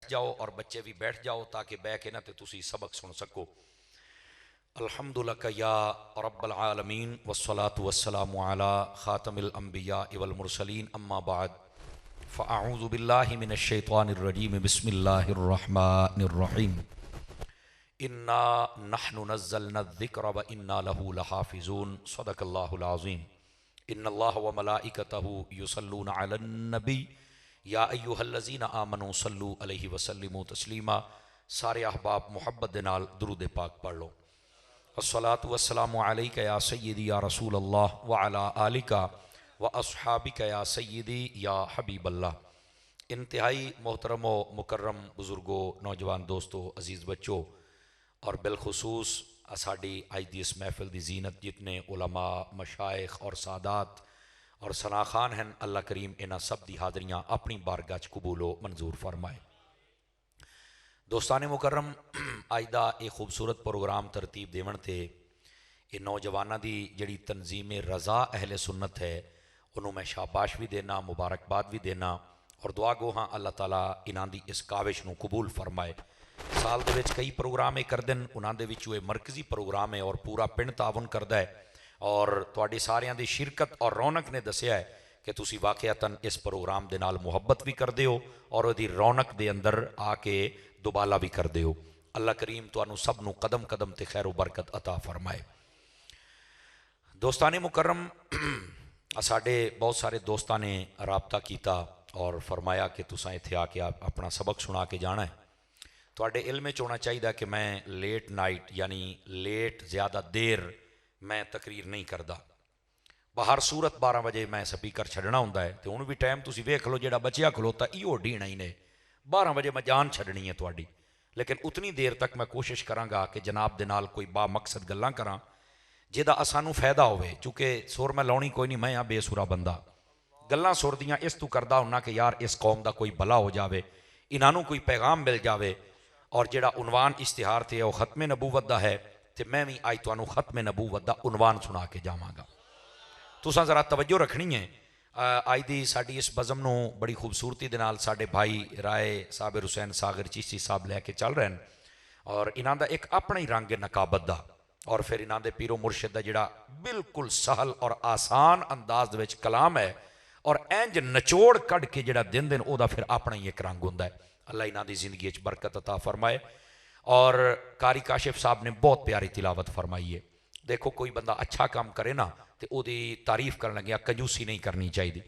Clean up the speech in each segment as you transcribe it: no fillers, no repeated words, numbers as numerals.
जाओ और बच्चे भी बैठ जाओ ताकि बह के ना तो तुसी सबक सुन सको। अल्हम्दुलिल्लाह या रब्बल आलमीन वस्सलातु वस्सलामु अला खातमिल अंबिया वल मुरसलीन अम्मा बाद फ़अऊज़ु बिल्लाहि मिनश शैतानिर रजीम बिस्मिल्लाहिर रहमानिर रहीम। इन्ना नहनु नज़्ज़लना ज़िक्र व इन्ना लहू लहाफ़िज़ून सदक़ल्लाहुल अज़ीम। इन्नल्लाह व मलाइकतहु युसल्लूना अलन नबी या अय्युहल्लज़ीना आमनू सल्लू अलैहि वसल्लिमू तस्लीमा। सारे अहबाब मुहब्बत दे नाल दुरूद पाक पढ़ लो। अस्सलातु वस्सलामु अलैका या सय्यदी या रसूल अल्लाह व अला आलिका व अस्हाबिका या सय्यदी या हबीब अल्लाह। इंतहाई मोहतरम व मुकर्रम बुजुर्गो, नौजवान दोस्तों, अजीज़ बच्चों और बिलखुसूस साड़ी अज की इस महफिल की जीनत जितने उलमा, मशाइख और सादात और सनाखान हैं, अल्लाह करीम इन्हां सब दी हाज़रियाँ अपनी बारगाह च कबूलो मंजूर फरमाए। दोस्ताने मुकर्रम, अज का यह खूबसूरत प्रोग्राम तरतीब देवन ते ये नौजवानों की जिहड़ी तनजीम रज़ा अहले सुन्नत है उन्होंने मैं शाबाश भी देना, मुबारकबाद भी देना और दुआ गो हाँ अल्लाह ताला इन्हां दी इस काविश नूं कबूल फरमाए। साल दे विच कई प्रोग्राम ये करदे न, उन्हां दे विचों ये मरकजी प्रोग्राम है और पूरा पिंड तावन करदा है और तुहाडी सारियां दी शिरकत और रौनक ने दस्सिया है कि तुसी वाकयातन इस प्रोग्राम दे नाल मुहब्बत भी करदे हो और उहदी रौनक दे अंदर आके दुबाला भी करदे हो। अल्लाह करीम तुहानू सब नू कदम कदम ते खैर बरकत अता फरमाए। दोस्ताने मुकर्रम, साडे बहुत सारे दोस्तां ने राबता किया और फरमाया कि तुसां इत्थे आके अपना सबक सुना के जाना है। तुहाडे इल्म च होना चाहिए कि मैं लेट नाइट यानी लेट ज़्यादा देर मैं तकरीर नहीं करता। बाहर सूरत 12 बजे मैं स्पीकर छड्डना हुंदा है तो हुण भी टाइम तुसीं वेख लो जिहड़ा बचिया खलोता इहो ढीना ही ने 12 बजे मैं जान छड्डनी है तुहाडी, लेकिन उतनी देर तक मैं कोशिश करांगा कि जनाब दे नाल कोई बा मकसद गल्लां करां जिहदा असानू फायदा होवे। चूँकि सुर मैं लाउणी कोई नहीं, मैं हाँ बेसुरा बंदा, गल्लां सुर दियां इस तू करदा हुन्ना कि यार इस कौम दा कोई भला हो जावे, इन्हां नू कोई पैगाम मिल जावे। और जिहड़ा उनवान इश्तिहार थे वह खत्मे नबूवत दा है तो मैं भी अज तुहानू खत्मे नबूवत दा उनवान सुना के जावांगा। तुसां जरा तवज्जो रखनी है। अज दी साडी इस बज़म नू बड़ी खूबसूरती दे नाल साडे भाई राय साबिर हुसैन सागर चिश्ती साहब लैके चल रहे हैं और इन्हां दा एक अपना ही रंग है नकाबत दा और फिर इन्हां दे पीरो मुर्शिद दा जिहड़ा बिल्कुल सहल और आसान अंदाज दे विच कलाम है और इंज नचोड़ कढ़ के जिहड़ा दिन दिन ओहदा फिर अपना ही एक रंग हुंदा है। अल्लाह इन्हां दी जिंदगी च बरकत अता फरमाए। और कारी काशिफ साहब ने बहुत प्यारी तिलावत फरमाई है। देखो कोई बंदा अच्छा काम करे ना तो ओदी तारीफ करन लग्या कंजूसी नहीं करनी चाहिए।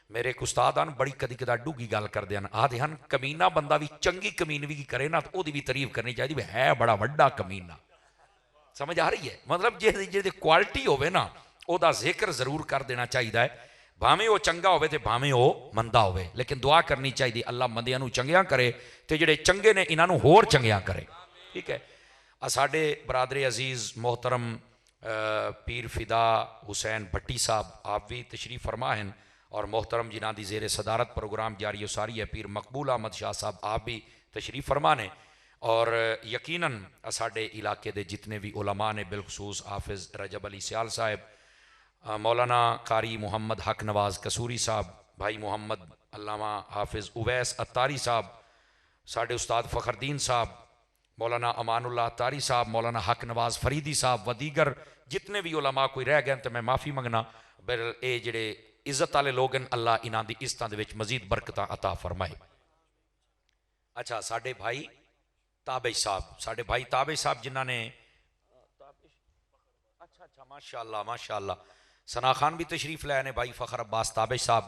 मेरे एक उस्ताद हैं बड़ी कदी कदा डूगी गल करते हैं, आखते हैं कमीना बंदा भी चंगी कमीनगी करे ना तो ओदी भी तारीफ करनी चाहिए भी है बड़ा वड्डा कमीना। समझ आ रही है? मतलब जिहदी क्वालिटी होवे ना ओदा जिक्र जरूर कर देना चाहिए है, भावें वो चंगा होवे ते भावें वो मंदा होवे, लेकिन दुआ करनी चाहिए अल्लाह मंदियां नू चंगियां करे ते जिहड़े चंगे ने इन्हां नू होर चंगियां करे। ठीक है। साडे बरादरे अजीज़ मोहतरम पीर फिदा हुसैन भट्टी साहब आप भी तशरीफ़ फरमा हैं और मोहतरम जिन्हां दी ज़ेरे सदारत प्रोग्राम जारी सारी है पीर मकबूल अहमद शाह साहब आप भी तशरीफ़ फरमा ने और यकीनन साडे इलाके दे जितने भी उलमा ने बिलखसूस हाफिज़ रजब अली सियाल साहब, मौलाना कारी मोहम्मद हक नवाज़ कसूरी साहब, भाई मोहम्मद अल्लामा हाफिज़ उवैस अत्तारी साहब, साडे उस्ताद फ़खरदीन साहब, मौलाना अमानुल्लाह अत्तारी साहब, मौलाना हक नवाज़ फरीदी साहब व दीगर जितने भी उलमा कोई रह गए तो मैं माफ़ी मंगना। बिल ये जिहड़े इज़्ज़त वाले लोग हैं अल्लाह इन्हां दी इज़्ज़तां दे विच मज़ीद बरकतां अता फरमाए। अच्छा, साडे भाई ताबिश साहब, साडे भाई ताबिश साहब जिन्हां ने अच्छा माशाअल्लाह माशाअल्लाह सना खान भी तशरीफ़ लाए ने भाई फ़खर अब्बास ताबिश साहब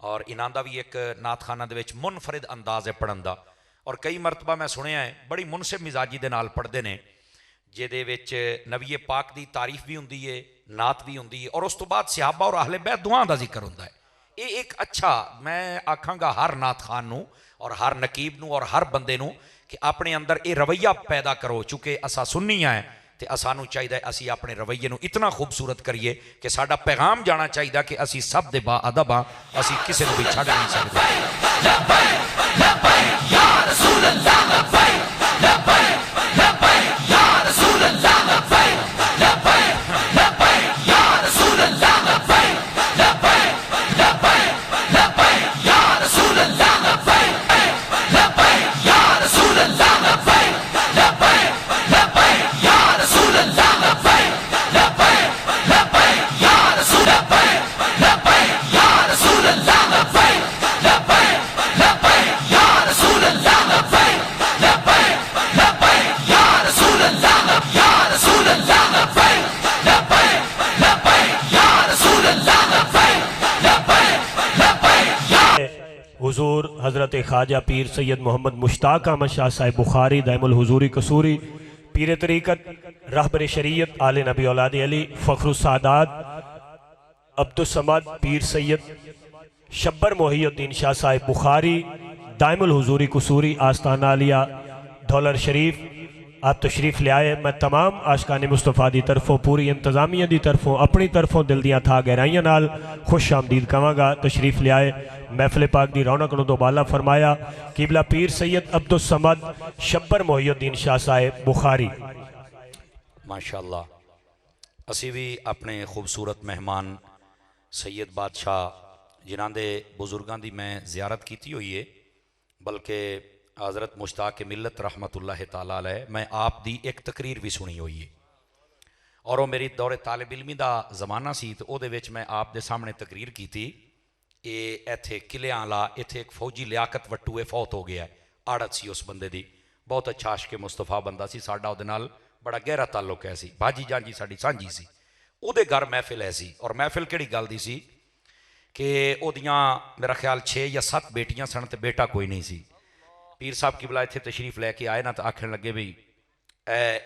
और इन्हां दा भी एक नात खाना दे विच मुनफरिद अंदाज़ है पढ़न दा और कई मरतबा मैं सुनिया है बड़ी मुनसिब मिजाजी दे नाल पढ़दे ने जिहदे विच नबी पाक दी तारीफ भी हुंदी है, नात भी हुंदी है और उस तो बाद सहाबा और अहले बैत दुआं दा जिक्र हुंदा है। ये एक अच्छा मैं आखांगा हर नात खान नू और हर नकीब नू और हर बंदे नू कि अपने अंदर ये रवैया पैदा करो। चूँकि असा सुन्नी है तो असानू चाहिए असी अपने रवैये नू इतना खूबसूरत करिए कि साडा पैगाम जाना चाहिए कि असी सब दे बा अदब हाँ, असी किसी को भी छड़ नहीं सकते। ख्वाजा पीर सैयद मोहम्मद मुश्ताक अहमद शाह साहिब बुखारी दाइमुल हुजूरी कसूरी, पीर तरीक़त रहबर शरीयत आले नबी औलाद अली फ़ख्रुस सादात अब्दुस समद पीर सैयद शब्बर मोहिउद्दीन शाह साहिब बुखारी दाइमुल हुजूरी कसूरी आस्ताना आलिया दौलर शरीफ आप तशरीफ़ ले आए। मैं तमाम आशकान मुस्तफ़ा की तरफों पूरी इंतज़ामिया की तरफों अपनी तरफों दिल दियाँ था गहराइयां नाल खुश आमदीद कहांगा। तशरीफ़ ले आए, महफिल पाक की रौनक नूं दोबाला फरमाया। किबला पीर सैयद अब्दुस समद शब्बर मोहिउद्दीन शाह साहिब बुखारी। माशाअल्लाह, असी भी अपने खूबसूरत मेहमान सैयद बादशाह जिन्हां दे बुजुर्गां दी मैं ज़ियारत की हुई है, बल्कि हज़रत मुश्ताक मिल्लत रहमतुल्लाह ताला अलैह मैं आप दी एक तकरीर भी सुनी हुई है और वो मेरी दौरे तालिब इल्मी दा ज़माना सी। तो वो मैं आप दे सामने तकरीर की थी। ये इत्थे किलियां वाला इत्थे एक फौजी लियाकत वट्टू फौत हो गया, आड़त सी उस बंदे दी, बहुत अच्छा आशिक़े मुस्तफ़ा बंदा सी, साडा उहदे नाल बड़ा गहरा ताल्लुक है सी, भाजी जान जी साडी सांझी सी। उहदे घर महफिल है सी और महफिल किहड़ी गल दी सी कि उहदियां मेरा ख्याल 6 या 7 बेटियां सन ते बेटा कोई नहीं सी। पीर साहब की बला इत्थे तशरीफ लैके आए ना तो आखन लगे भी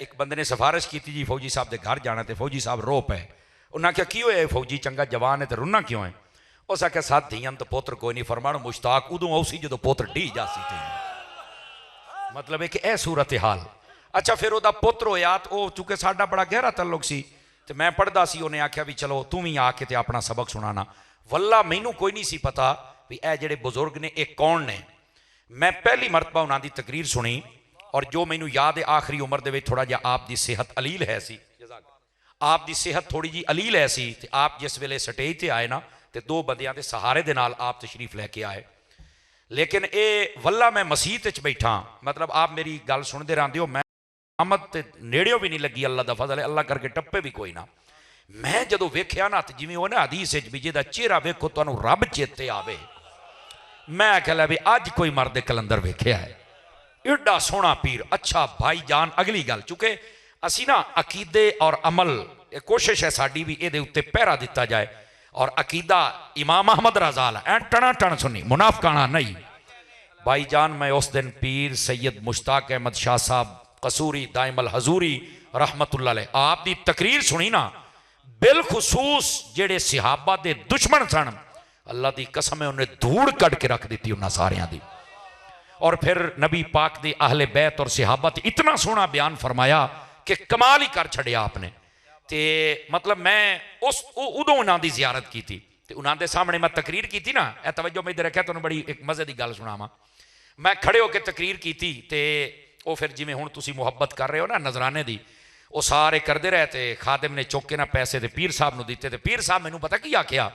एक बंदे ने सिफारिश की जी फौजी साहब के घर जाना, तो फौजी साहब रो पे। उन्हें आख्या की होया फौजी चंगा जवान है तो रुना क्यों है? उस आख्या 7 धियां तो पुत्र कोई नहीं, फरमान मुश्ताक उदों आउसी जो पुत्र ढी जासी थी। मतलब है कि यह सूरत हाल। अच्छा फिर वह पुत्र होया तो वह चूंकि साडा बड़ा गहरा तल्लुक सी तो मैं पढ़दा सी, उन्हें आख्या भी चलो तू भी आके ते अपना सबक सुनाना। वल्ला मैनू कोई नहीं सी पता भी ए जेड़े बुजुर्ग ने एक कौन ने। मैं पहली मरतबा उन्होंने तकरीर सुनी और जो मैनू याद है आखिरी उम्र दे थोड़ा जिहा आप दी सेहत अलील है सी, आप दी सेहत थोड़ी जी अलील है सी। ते आप जिस वेले स्टेज ते आए ना तो 2 बंदियां दे सहारे दे नाल आप तशरीफ लैके आए। लेकिन ये वल्ला मैं मसीत च बैठा, मतलब आप मेरी गल सुनते रहते हो, मैं आमद ते नेड़ियों भी नहीं लगी, अल्लाह दा फजल है, अल्लाह करके टप्पे भी कोई ना। मैं जदों वेख्या ना तो जिवें ना हदीस भी जिहदा चेहरा वेखो तुहानूं रब चेते आवे, मैं आख्या लै भी अज कोई मर्द कलंदर वेख्या है, एडा सोहना पीर। अच्छा भाई जान अगली गल, चूंकि असी ना अकीदे और अमल कोशिश है साड़ी भी ये उत्ते पहरा दिता जाए और अकीदा इमाम अहमद रज़ा है टना टन सुनी मुनाफकाना नहीं। भाई जान मैं उस दिन पीर सैयद मुश्ताक अहमद शाह साहब कसूरी दाइमल हजूरी रहमतुल्लाह अलैह आप दी तकरीर सुनी ना, बिलखुसूस जेड़े सिहाबा दे दुश्मन सन, अल्लाह की कसम है उन्हें धूड़ कट के रख दी उन्होंने सारियां दी। और फिर नबी पाक दे अहले बैत और सिहाबा ते इतना सोहना बयान फरमाया कि कमाल ही कर छड़िया आपने। ते मतलब मैं उस उदों उन्होंने दी जियारत की थी ते उन्होंने सामने मैं तकरीर की थी ना, ए तवज्जो मैं इधर रखा तुहानूं बड़ी एक मज़े की गल सुनावां। मैं खड़े होकर तकरीर की थी ते वो फिर जिवें हुण तुसीं मुहब्बत कर रहे हो ना नजराने दी, वो सारे करते रहे थे। खादिम ने चुक के ना पैसे ते पीर साहब नूं दिते ते पीर साहब मैनूं पता की आख्या,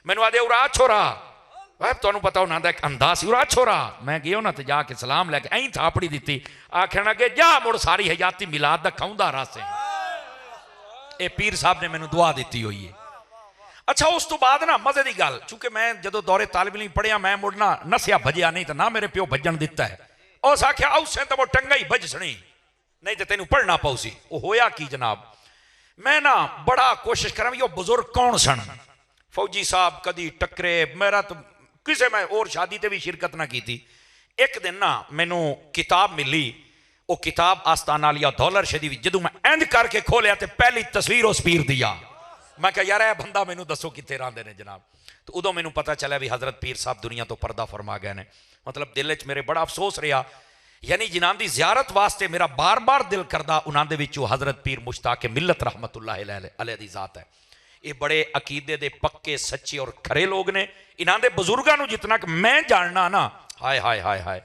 मैनूं आदे उरा छोरा, तुहानूं पता उन्होंने एक अंदाज सी, उरा छोरा। मैं गया ना तो जाके सलाम लैके ऐं थापड़ी दी, आखन लगे जा मुड़ सारी हयाती मिलाद दा खाउंदा रस है। ये पीर साहब ने मैनूं दुआ दी हुई है। अच्छा उस तो बाद ना मजे की गल, चूंकि मैं जो दौरे तालिब इल्म पढ़िया मैं मुड़ना नसिया भजिया नहीं तो ना मेरे प्यो भजन दिता है। उस आख्या उस तो वो टंगा ही बजसनी नहीं तो तेन पढ़ना पाऊ सी। वो होया की जनाब, मैं ना बड़ा कोशिश करा भी वो बुजुर्ग कौन सन। फौजी साहब कदी टकरे, मेरा तो किसी मैं और शादी ते भी शिरकत ना की थी। एक दिन ना मैनू किताब मिली, वो किताब आस्ताना लिया दौलर शरीफ, जदों मैं इंज करके खोलिया तो पहली तस्वीर उस पीर दिया। मैं कहा यार यह बंदा मैनू दसो कितने रहिंदे ने जनाब। तो उदों मैनू पता चला भी हज़रत पीर साहब दुनिया तो पर्दा फरमा गए ने। मतलब दिल च मेरे बड़ा अफसोस रहा, यानी जिन्हां दी ज़ियारत वास्ते मेरा बार बार दिल करदा, उन्हां दे विचों हज़रत पीर मुश्ताक मिल्लत रहमतुल्लाह अलैह दी ज़ात है। ये बड़े अकीदे दे पक्के सच्चे और खरे लोग ने। इन्हां दे बुजुर्गां नूं जितना कि मैं जानना ना, हाय हाय हाय हाय,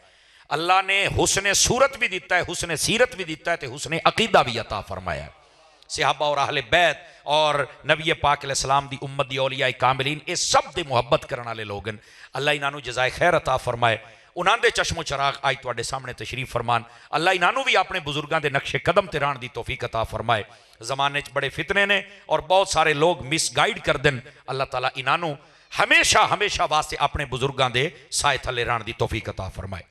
अल्लाह ने हुस्ने सूरत भी दिता है, हुस्ने सीरत भी दिता है, तो हुस्ने अकीदा भी अता फरमाया है। सिहाबा और अहले बैत और नबी पाक अलैहिस्सलाम दी उम्मत दी औलिया कामिलीन, ये सब दे मुहब्बत करने वाले लोग हैं। अल्लाह इन्हां नूं जज़ाए खैर अता फरमाए। उन्हां दे चश्मो चराग आज तुहाडे सामने तशरीफ फरमान। अल्लाह इन्हां नूं भी अपने बुजुर्गां दे नक्शे कदम ते रहण दी तौफीक अता फरमाए। ज़माने च बड़े फितने ने और बहुत सारे लोग मिसगाइड कर देन, अल्लाह ताला इन्हां नूं हमेशा हमेशा वास्ते अपने बुजुर्गां दे साए थले रहण दी तौफीक अता फरमाए।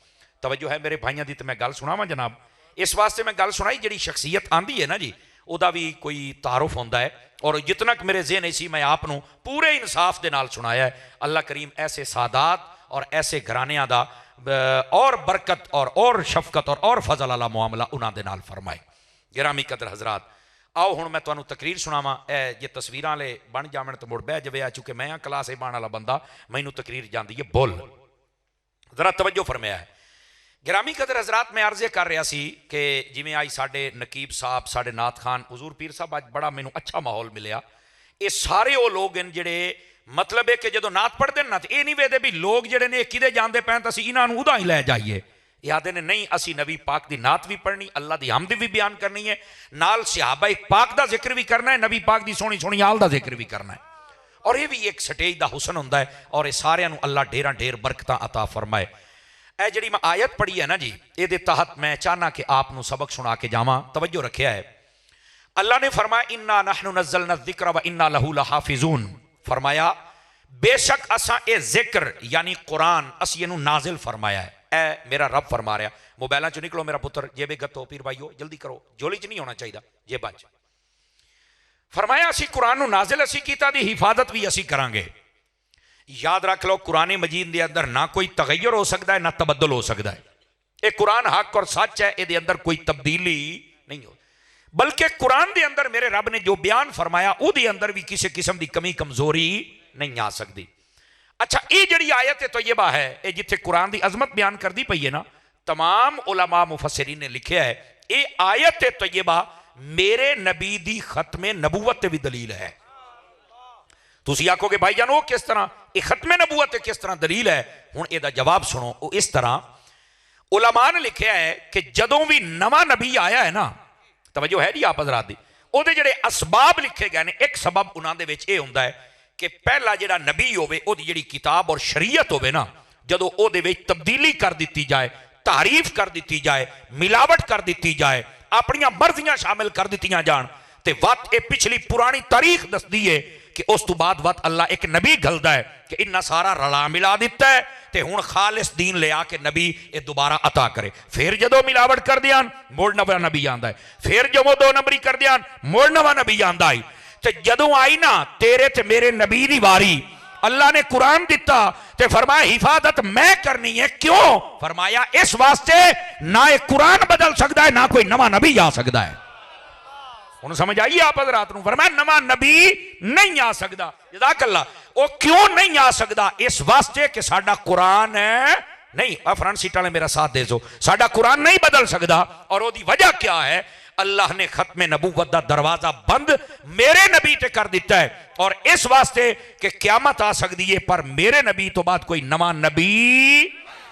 तवज्जो है मेरे भाइयों दी, तो मैं गल सुनावां जनाब। इस वास्ते मैं गल सुनाई जिहड़ी शख्सियत आंदी है ना जी, उहदा भी कोई तारुफ होंदा है और जितना कि मेरे ज़हन सी मैं आप नूं पूरे इंसाफ दे नाल सुनाया है। अल्लाह करीम ऐसे सादात और ऐसे घरानियां दा और बरकत और शफकत और फजल वाला मुआमला उन्हां दे नाल फरमाए। गिरामी कदर हजरात, आओ हुण मैं तुहानूं तकरीर सुणावां। जे तस्वीरां वाले बन जावन तो मुड़ बह जावे, चूंकि मैं क्लास बाण वाला बंदा, मैनूं तकरीर जांदी है बोल। जरा तवज्जो फरमाया है। गिरामी कदर हजरात, मैं अर्ज़े कर रहा सी कि जिवें आई साडे नकीब साहब, साडे नात खान हजूर पीर साहब, अज बड़ा मैनूं अच्छा माहौल मिलिया। ये सारे वो लोग हैं जिहड़े मतलब है कि जो नात पढ़ते ना तो ये नहीं वेखदे भी लोग जिहड़े ने किदे जाते पैन तो असीं इन्हां नूं उदां ही लै जाइए। ये आखदे ने नहीं, असीं नबी पाक की नात भी पढ़नी, अल्लाह की हमद भी बयान करनी है, नाल सहाबा पाक का जिक्र भी करना है, नबी पाक की सोहनी सोहनी आल का जिक्र भी करना है। और ये भी एक स्टेज का हुसन होंदा है। और ये सारियां नूं अल्लाह ढेरां ढेर बरकतां अता फरमाए। ए जिहड़ी मैं आयत पढ़ी है ना जी, ये तहत मैं चाहना कि आप नूं सबक सुना के जावां। तवज्जो रखिया है। अल्लाह ने फरमाया इन्ना नहनु नज़्ज़लना ज़िक्र व इन्ना लहू लहाफ़िज़ून। फरमाया बेशक असां ए जिक्र यानी कुरान असीं इहनूं नाजिल फरमाया है। ए मेरा रब फरमा रहा। मोबाइलों चो निकलो मेरा पुत्र, जेबे गत्तो पीर भाईओ जल्दी करो, जोली च नहीं होना चाहिए जेबां च। फरमाया असीं कुरान नूं नाजिल असीं कीता, दी हिफाजत भी असीं करांगे। याद रख लो, कुरान मजीद के अंदर ना कोई तगय्युर हो सकता है ना तबद्दुल हो सकता है। ये कुरान हक और सच है, ये अंदर कोई तब्दीली नहीं हो, बल्कि कुरान के अंदर मेरे रब ने जो बयान फरमाया उसके अंदर भी किसी किस्म की कमी कमजोरी नहीं आ सकती। अच्छा, ये जी आयत तैयबा है, ये जिथे कुरान की अजमत बयान करती पई है ना, तमाम उलमा मुफस्सिरीन ने लिखा है ये आयत तैयबा मेरे नबी की खत्मे नबूवत भी दलील है। तुसी आखोगे भाई जान वो किस तरह, ये खत्मे नबूवत किस तरह दलील है? हुण इसदा जवाब सुनो। वो इस तरह उलमा ने लिखा है कि जदों भी नवा नबी आया है ना, तवज्जो है जी आप हज़रात दी, उहदे जिहड़े असबाब लिखे गए ने, एक सबब उन्हां दे विच इह हुंदा है कि पहला जिहड़ा नबी होवे उहदी जिहड़ी किताब और शरीयत होवे ना, जदों उहदे विच तब्दीली कर दी जाए, तारीफ कर दी जाए, मिलावट कर दी जाए, अपनियां मर्जियां शामिल कर दित्तियां जाण, ते वत ये पिछली पुरानी तारीख दसदी है कि उस तो बाद वत अल्लाह एक नबी घलदा है कि इन्ना सारा रला मिला दिता है ते हुण खालिस दीन ले आके नबी ये दोबारा अता करे। फिर जदों मिलावट कर दियान मुड़ नवा नबी आंदा है, फिर जदों दो नंबरी कर दियान मुड़ नवा नबी आंदा है। ते जदों आई ना तेरे ते मेरे नबी दी वारी, अल्लाह ने कुरान दिता ते फरमाया हिफाजत मैं करनी है। क्यों? फरमाया इस वास्ते ना एक कुरान बदल सकता है ना कोई नवा नबी आ सकता है। हुण समझ आई आप हज़रात नूं? फरमाया नवा नबी नहीं आ सकता। जज़ाकल्लाह। वो क्यों नहीं आ सकता? इस वास्ते कि साडा कुरान है नहीं, फ्रंट सीट वाले मेरा साथ दे दो, साडा कुरान नहीं बदल सकता। और ओदी वजह क्या है? अल्लाह ने खत्मे नबूवत दा दरवाजा बंद मेरे नबी ते कर दिता है, और इस वास्ते कि क्यामत आ सकती है पर मेरे नबी तो बाद कोई नवा नबी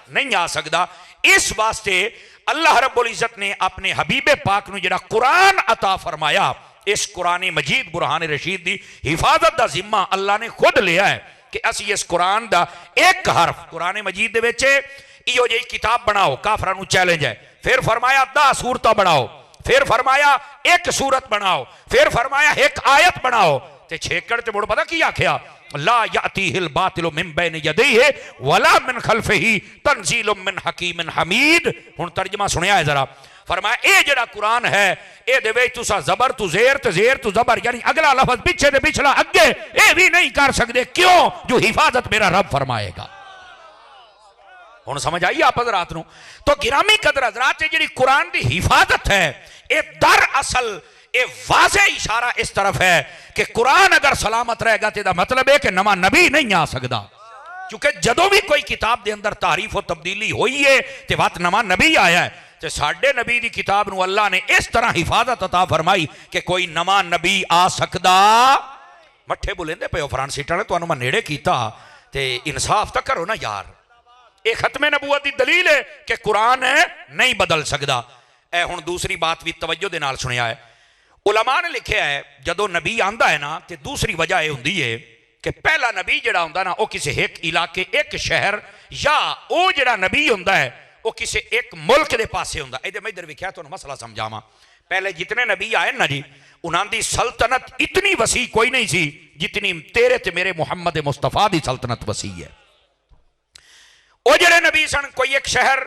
नहीं आ सकता। इस वास्ते अल्लाह रब्बुल इज्जत ने अपने हबीबे पाक नूं जिहड़ा कुरान अता फरमाया, इस कुरान मजीद बुरहान रशीद की हिफाजत का जिम्मा अल्लाह ने खुद लिया है कि असी इस कुरान का एक हरफ कुरान मजीद दे विच इहो जी किताब बनाओ। काफरां नूं चैलेंज है। फिर फरमाया 10 सूरतां बनाओ, फिर फरमाया एक सूरत बनाओ, फिर फरमाया एक आयत बनाओ, ते छेकड़ ते मुड़ पता की आख्या ला यातीहिल बातिलु मिन बैन यदैहि वला मिन खल्फिही तंजीलुम मिन हकीमिन हमीद। हुण तर्जमा सुनिया है जरा। फरमाया ए जेड़ा कुरान है ए दे विच तुसा जबर तू जेर ते जेर तू जबर, यानी अगला लफ्ज पीछे ते पिछला अगे ए भी नहीं कर सकते। क्यों? जो हिफाजत मेरा रब फरमाएगा। हुण समझ आई आप हज़रात नूं? तो गिरामी कदर हज़रात जी कुरान की हिफाजत है, ये दरअसल ये वाज़े इशारा इस तरफ है कि कुरान अगर सलामत रहेगा तो मतलब है कि नवा नबी नहीं आ सकता। क्योंकि जदों भी कोई किताब के अंदर तारीफ और तब्दीली हुई है तो वत नवा नबी आया है। तो साडे नबी की किताब नूं अल्लाह ने इस तरह हिफाजत अता फरमाई कि कोई नवा नबी आ सकता। मट्ठे बुलेंदे पे फरान सीटां ने तुहानूं मैं नेड़े कीता ते इंसाफ तो करो ना यार। ये खत्मे नबूवत की दलील है कि कुरान नहीं बदल सकता। ए हुण दूसरी बात भी तवज्जो दे नाल सुनिया है। उलमा ने लिखा है जदों नबी आंदा है ना तो दूसरी वजह यह होंदी है कि पहला नबी जिहड़ा हुंदा ना वो किसी एक इलाके एक शहर या वो जिहड़ा नबी हुंदा है वो किसी एक मुल्क के पासे हुंदा। इधर मैं इधर वेख्या तुहानूं मसला समझावां। पहले जितने नबी आए ना जी उन्हां दी सल्तनत इतनी वसी कोई नहीं सी जितनी तेरे ते मेरे मुहम्मद मुस्तफा दी सल्तनत वसी है। वो जिहड़े नबी सन कोई एक शहर,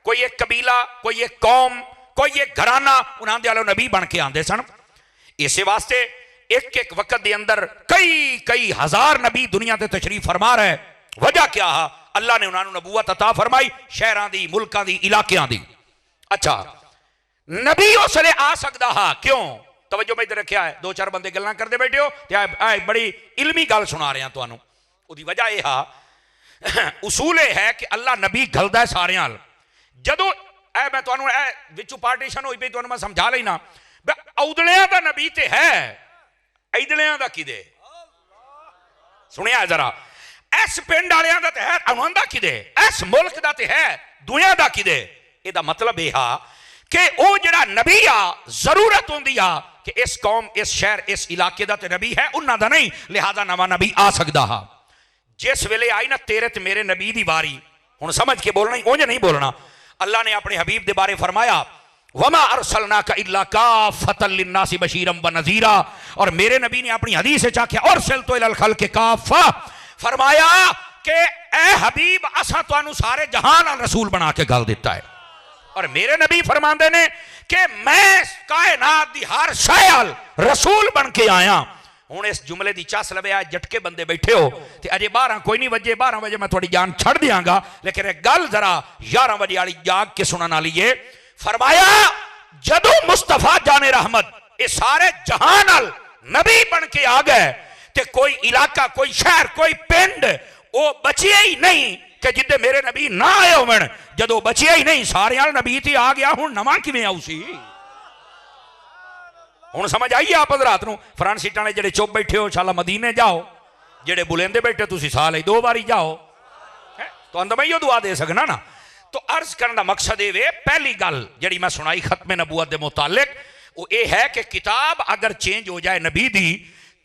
कोई एक कबीला, कोई एक कौम, कोई एक घराना उन्हां दे वालों नबी बन के आंदे सन। इस वास्ते एक एक वक्त के अंदर कई कई हजार नबी दुनिया से तशरीफ फरमा रहे। वजह क्या है? अल्लाह ने उन्होंने नबूवत अता फरमाई शहरां दी मुल्कां दी इलाकियां दी। अच्छा नबी उसले आ सकता हा क्यों? तवज्जो मैं इधर रखा है, दो चार बंदे गल्लां करते बैठे हो ते बड़ी इल्मी गल सुना रहा तुहानू। उहदी वजह यह हा उसूल यह है कि अल्लाह नबी गलदा है सारे नाल। जदों मैं तुहानू विचों पार्टीशन होई पई तुहानू मैं समझा लेना औदलियां दा नबी ते है, ऐदलियां दा किदे? सुनिया जरा, इस पिंड वालियां दा ते है, उन्हां दा किदे? इस मुल्क दा ते है, दुनिया दा किदे? इहदा मतलब यह हा कि वह जिहड़ा नबी आ जरूरत होंदी आ कि इस कौम इस शहर इस इलाके दा ते नबी है, उन्हां दा नहीं, लिहाजा नवा नबी आ सकदा हा। जिस वेले आई ना तेरे ते मेरे नबी दी वारी, हुण समझ के बोलना ही, उंज नहीं बोलना। अल्लाह ने अपने हबीब दे बारे फरमाया वमा अरसलनाका इल्ला काफतल लिन्नासि बशीरम व नज़ीरा, और मेरे नबी ने अपनी हदीस में आख्या अरसलतु इलल खल्क़ि काफ़ा, फरमाया कि ए हबीब असां तुहानू सारे जहान दा रसूल बना के गल दिता है। और मेरे नबी फरमाते ने कि मैं कायनात दी हर शय रसूल बन के आया। हुण इस जुमले की चस लवे आ झटके बंदे बैठे हो ते अजे 12 कोई नहीं वजे, 12 बजे मैं थोड़ी जान छड़ दियांगा, लेकिन एक गल जरा 11 बजे वाली जाग के सुनने वाली है। फरमाया जदों मुस्तफा जाने रहमत ये सारे जहान नाल नबी बन के आ गए ते कोई इलाका कोई शहर कोई पिंड वो बचिया ही नहीं कि जिद्दे मेरे नबी ना आए होवन। जदों बचिया ही नहीं सारे नबी ते आ गया, हुण नवां किवें आऊ सी? हुण समझ आई आप हज़रात नूं? फ्रंट सीटां ने जेड़े चुप बैठे हो शाला मदीने जाओ, जेड़े बुलेंदे बैठे तुसीं साल ही 2 बारी जाओ, तो मैं यो दुआ दे सकना ना। तो अर्ज करने का मकसद ये पहली गल जी मैं सुनाई खत्मे नबूवत के मुतालिक वो ये है कि किताब अगर चेंज हो जाए नबी दी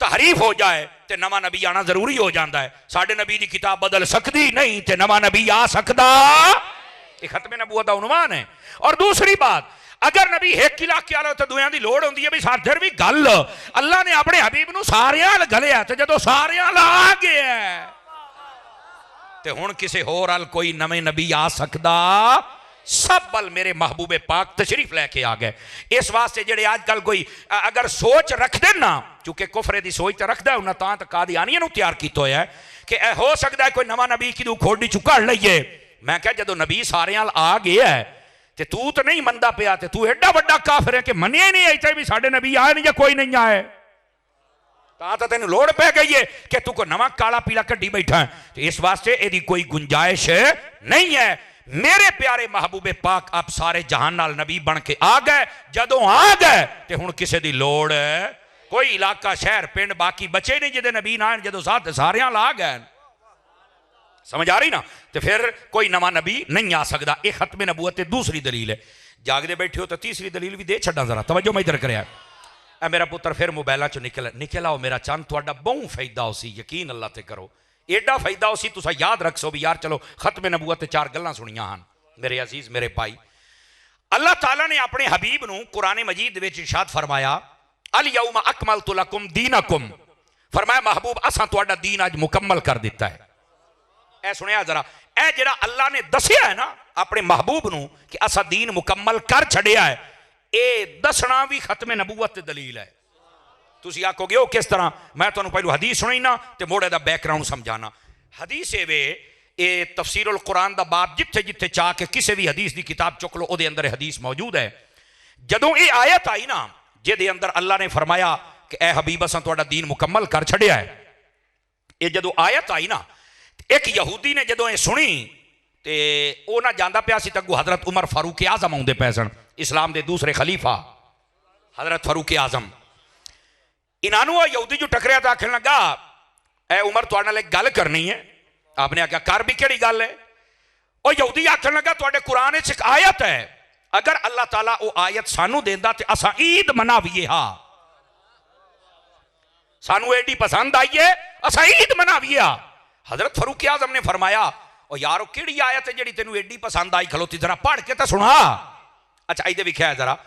तहरीफ हो जाए तो नवा नबी आना जरूरी हो जाता है। साडे नबी की किताब बदल सकती नहीं तो नवा नबी आ सकता, ये खत्मे नबूवत का उन्वान है। और दूसरी बात अगर नबी एक इलाके वाले तो दुनिया की लोड़ होंदी है भी फिर भी गल अल्लाह ने अपने हबीब नूं सारियां अल गलिया तो जदों सारियां अल आ गया ते हुण किसी होर अल कोई नवे नबी आ सकदा? सब बल मेरे महबूबे पाक तशरीफ लैके आ गए। इस वास्ते जेड़े आजकल कोई अगर सोच रखते ना, चूंकि कुफरे की सोच तो रखता है उन्हें तो कादियानियां नूं तैयार किया होया है कि हो सकता है कोई नवा नबी कि खोडी चु घड़ लईए। मैं क्या जदों नबी सारे आ गया है तो तू तो नहीं मनता पिया तो तू एडा वड्डा काफिर है कि मनिया ही नहीं अजे भी साडे नबी आए नहीं या कोई नहीं आए, तो तेन लोड़ पै गई है कि तू को नवा काला पीला कड्डी बैठा है। तो इस वास्ते यदि कोई गुंजाइश नहीं है। मेरे प्यारे महबूबे पाक आप सारे जहान नाल नबी बन के आ गए, जदों आ गए तो हुण किसी की लोड़ कोई इलाका शहर पिंड बाकी बचे नहीं जिदे नबी ना आए, जदों सारे आ गए। समझ आ रही ना? तो फिर कोई नवा नबी नहीं आ सकता। यह खत्मे नबूवत दूसरी दलील है। जागदे बैठे हो तो तीसरी दलील भी दे छड्डा जरा, तवज्जो मैं इधर करया। मेरा पुत्र फिर मोबाइलों चो निकल आओ मेरा चंद तुहाडा बहु फायदा हो सी, यकीन अल्लाह ते करो एडा फायदा हो सी तुसा याद रख सो भी यार चलो खत्मे नबूवत ते 4 गल्लां सुनियां हन। मेरे अजीज मेरे भाई अल्लाह ताला ने अपने हबीब नूं कुरान मजीद विच इरशाद फरमाया अल यौमा अकमलतु लकुम दीनकुम, फरमाया महबूब असां तुहाडा दीन अज मुकम्मल कर दिता है। ए सुनिया जरा, ए जिहड़ा अल्लाह ने दसिया है ना अपने महबूब नूं कि असां दीन मुकम्मल कर छड़िया है, ये दसना भी खत्मे नबूवत दलील है। तुसी आखोगे वो किस तरह? मैं तुहानू पहलू हदीस सुनाई ना तो मोड़े दा बैकग्राउंड समझाना। हदीस वे ये तफसीरुल कुरान दा बाब जिथे जिथे चाह के किसी भी हदीस की किताब चुक लो वो अंदर हदीस मौजूद है। जदों ये आयत आई ना जिहदे अंदर अल्लाह ने फरमाया कि ए हबीब असां तुहाडा दीन मुकम्मल कर छड़िया है, ये जदों आयत आई ना एक यहूदी ने जदों ये सुनी तो वह ना जाता पाया सी तगू हजरत उमर फारूक आजम आउंदे पए सन, इस्लाम के दूसरे खलीफा हजरत फारूक आजम। इन्हों यहूदी जो टकरिया तो आखन लगा ए उमर तुहाडे नाल एक गल करनी है। आपने आख्या कर भी किहड़ी गल है? और यहूदी आखन लगा तुहाडे कुरान विच एक आयत है, अगर अल्लाह ताला वो आयत सानू देंदा ते असां ईद मनावीए, हाँ सानू एडी पसंद आई है असां ईद मनावीए। हजरत फारूक आजम ने फरमाया और यार किहड़ी आयत है जिहड़ी तेनू एडी पसंद आई, खलोती जरा पढ़ के तो सुना। अच्छा इधर विख्या है जरा,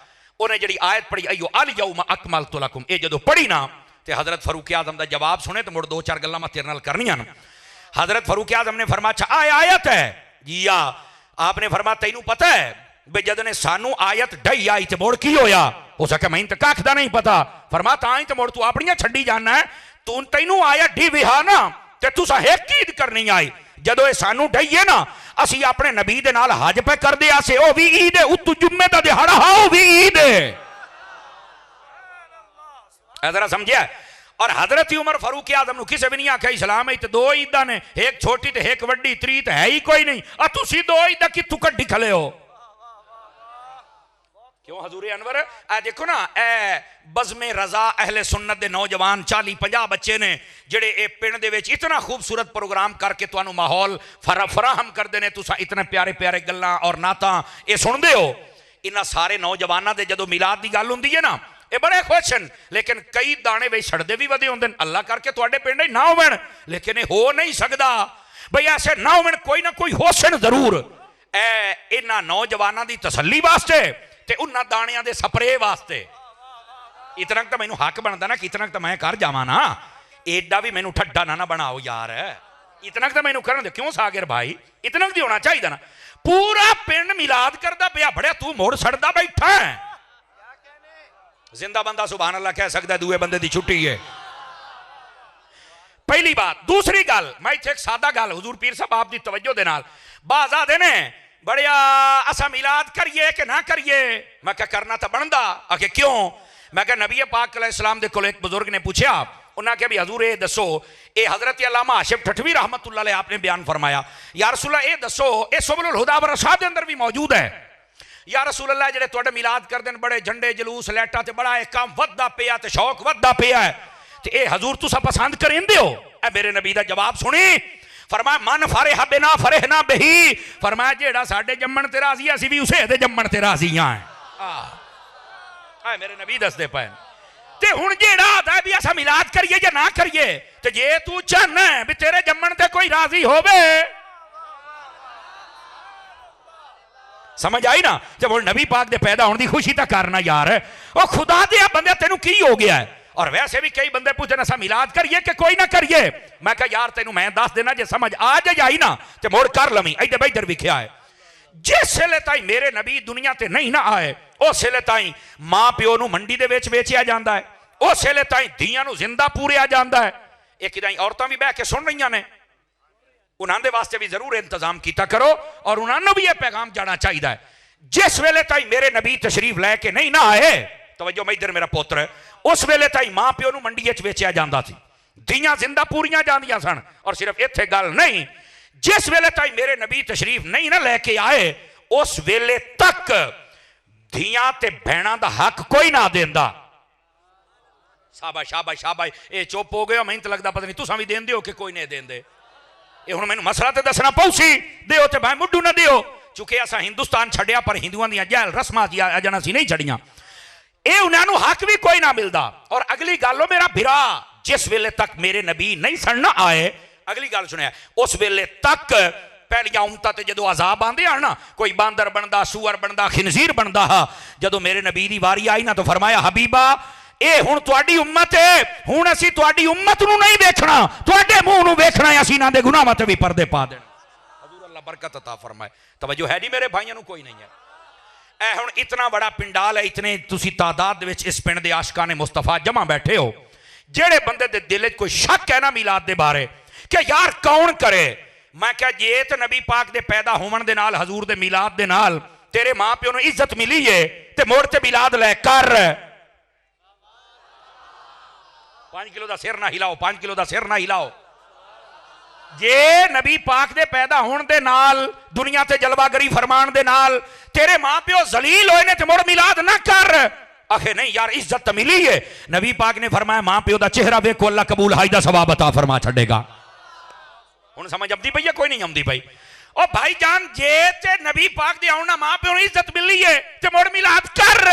उन्हें जी आयत पढ़ी अयो अल यौमा अकमलतु लकुम, ये जदों पढ़ी ना तो हजरत फारूक आजम का जवाब सुने तो मुड़ 2-4 गल्लां मैं तेरे नाल करनियां न। हजरत फारूक आजम ने फरमाया अच्छा आयत है जी आ। आपने फरमाया तैनू पता है बे जद ने सानू आयत ढई आई तो मुड़ की होया? हो सके मैं तो कख दा नहीं पता। फरमाया तां ही तो मुड़ तू अपनियां छड्डी जाना है, तू तैनू आयत ढी विहा ना ते तुसा एक ईद करनी आई, जदों ये सानू ढईए ना असी अपने नबी दे नाल हज पे करदे आसे ओ भी ईद है उत्तू जुम्मे दा दिहाड़ा हा ओ भी ईद है जरा समझिया। और हजरत उमर फारूक आजम किसी भी नहीं आख्या इस्लाम है तो दो ईदा ने एक छोटी तो एक वड्डी त्री तो है ही कोई नहीं तुसी दो ईदा कित्थों कड्डी खले हो क्यों हजूर अनवर ए देखो ना ए बज़मे रजा अहले सुन्नत दे नौजवान 40-50 बच्चे ने जेड़े ए पिंड दे विच इतना खूबसूरत प्रोग्राम करके तुहानू माहौल फराहम करते हैं तुसा इतने प्यारे प्यारे गल्लां और नातां ये सुनते हो। इन्हां सारे नौजवानों दे जदों मिलाद की गल हुंदी है ना ये बड़े खुश हैं लेकिन कई दाने वे छड़ते भी वधे होंदे अल्लाह करके तुहाडे पिंड ना होवन लेकिन ये हो नहीं सकता बई ऐसे ना होवन कोई ना कोई होसन जरूर ए इन्हां नौजवानों की तसल्ली वास्ते ते उन्हां दाणियां दे स्प्रे वास्ते। इतना तो मैनू हक बनता ना कि इतना तो मैं कर जावा ना एडा भी मैनू ठड्डा ना बनाओ यार इतना तो मैनू करन दे क्यों सागिर भाई इतना भी होना चाहिए ना पूरा पिंड मिलाद करदा पिया बड़े तू मुड़ सड़दा बैठा है जिंदा बंदा सुभान अल्लाह कह सकता है दूए बंदे की छुट्टी है। पहली बात। दूसरी गल मैं इत्थे एक सादा गल हुजूर पीर साहब आप दी तवज्जो दे नाल बाज़ आदे ने बड़िया असा मिलाद करिए कि ना करिए मैं क्या करना तो बनता आके क्यों मैं क्या नबी पाक अलैहिस्सलाम दे कोल एक बुजुर्ग ने पूछा उन्हें क्या भी हजूर ये दसो ये हजरत अल्लामा हाशिम ठठवी रहमतुल्लाह अलैह आपने बयान फरमाया या रसूलल्लाह ये दसो ये सुबुल हुदा व रशाद के अंदर भी मौजूद है या रसूलल्लाह जेड़े तुहाडे मिलाद करदे बड़े झंडे जलूस लैटा ते बड़ा एक काम वधदा पिया ते शौक वधदा पिया है ते ये हजूर तुसा पसंद करेंदे हो ए मेरे नबी दा जवाब सुनी फरमाया मन फरेहा बिना फरेहना बही फरमाया जेड़ा साडे जम्मण ते राजी असी भी उसे दे जम्मण ते राजी हां मेरे नबी दसदे पे ते हुण जेड़ा आदा भी असा मिलाद करिए या ना करिए ते जे तू चाहना है भी तेरे जम्मण ते कोई राजी होवे समझ आई ना जब नबी पाक दे पैदा होने की खुशी तो करना यार ओ खुदा दे बंदे तेनू की हो गया है। और वैसे भी कई बंदे पूछते असा मिलाद करिए कि कोई ना करिए मैं कहा यार तेनू मैं दस देना जे समझ आ जाए ना तो मुड़ कर लवी इधर इधर विख्या है जिस वेले ताई मेरे नबी दुनिया ते नहीं ना आए उस वेले ताई मां प्यो नू मंडी दे विच बेचिया जाता है उस वेले ताई धीआं नू जिंदा पूरिया जाता है। एक औरतां भी बह के सुन रही ने उन्होंने वास्ते भी जरूर इंतजाम किया करो और उन्होंने भी यह पैगाम जाना चाहिए जिस वेले ताई मेरे नबी तशरीफ लैके नहीं ना आए तवज्जो मैं इधर मेरा पुत्र उस वेले ताई मां प्यो नू मंडी च बेचिया जाता सी धीआं जिंदा पूरियां जांदियां सन। और सिर्फ इत्थे गल नहीं जिस वेले ताई मेरे नबी तशरीफ नहीं ना लैके आए उस वेले तक धीआं ते भैणां दा हक कोई ना देंदा। शाबाश शाबाश शाबाश ये चुप हो गए मैं तो लगता पता नहीं तुसां भी देंदे हो कि कोई नहीं देंदे ये हुण मैनूं मसला तो दसना पऊसी दिओ ते भाई मुड्डू ना दिओ चूंकि असा हिंदुस्तान छड्डिया पर हिंदुआं दियां जैल रस्मां अजन असीं नहीं छड्डियां ये उन्होंने हक भी कोई ना मिलता। और अगली गल मेरा बिरा जिस वेले तक मेरे नबी नहीं सन ना आए अगली गल सुनिया उस वेले तक पहलियां उम्मतां ते जदों अजाब आंदे आ ना कोई बांदर बनता सूअर बनता खिनजीर बनता हा जदों मेरे नबी की वारी आई ना तो फरमाया हबीबा ये हुण तुहाडी उम्मत है हुण असीं तुहाडी उम्मत नूं नहीं देखना तुहाडे मुंह नूं देखना है असीं इन्हां दे गुनाहां ते भी पर्दे पा देण हजूर अल्लाह बरकत अता फरमाए। तवज्जो है नहीं मेरे भाइयों नूं कोई नहीं है ए हुण इतना बड़ा पिंडाल है इतने तुसी तादाद दे विच इस पिंड दे आशिकाने मुस्तफा जमा बैठे हो जेड़े बंदे दे दिल च कोई शक है ना मिलाद दे बारे कि यार कौन करे मैं क्या जे ते नबी पाक दे पैदा होवन दे नाल हजूर दे मिलाद दे नाल तेरे मां प्यो नूं इज्जत मिली है ते मुड़ ते मिलाद लै कर 5 किलो का सिर ना हिलाओ 5 किलो का सिर ना हिलाओ जे नबी पाक दे पैदा होने दे नाल दुनिया ते जलवागरी फरमान दे नाल तेरे मां प्यो जलील होए ने ते मुड़ मिलाद ना कर आखे नहीं यार इज्जत तो मिली है नबी पाक ने फरमाया मां प्यो का चेहरा वेखो अल्लाह कबूल हाई दा सवाब अता फरमा छड़ेगा। हुण समझ आती पई है कोई नहीं आती पई ओ भाई जान जे ते नबी पाक दे आउण मां प्यो नूं इज्जत मिली है ते मुड़ मिलाद कर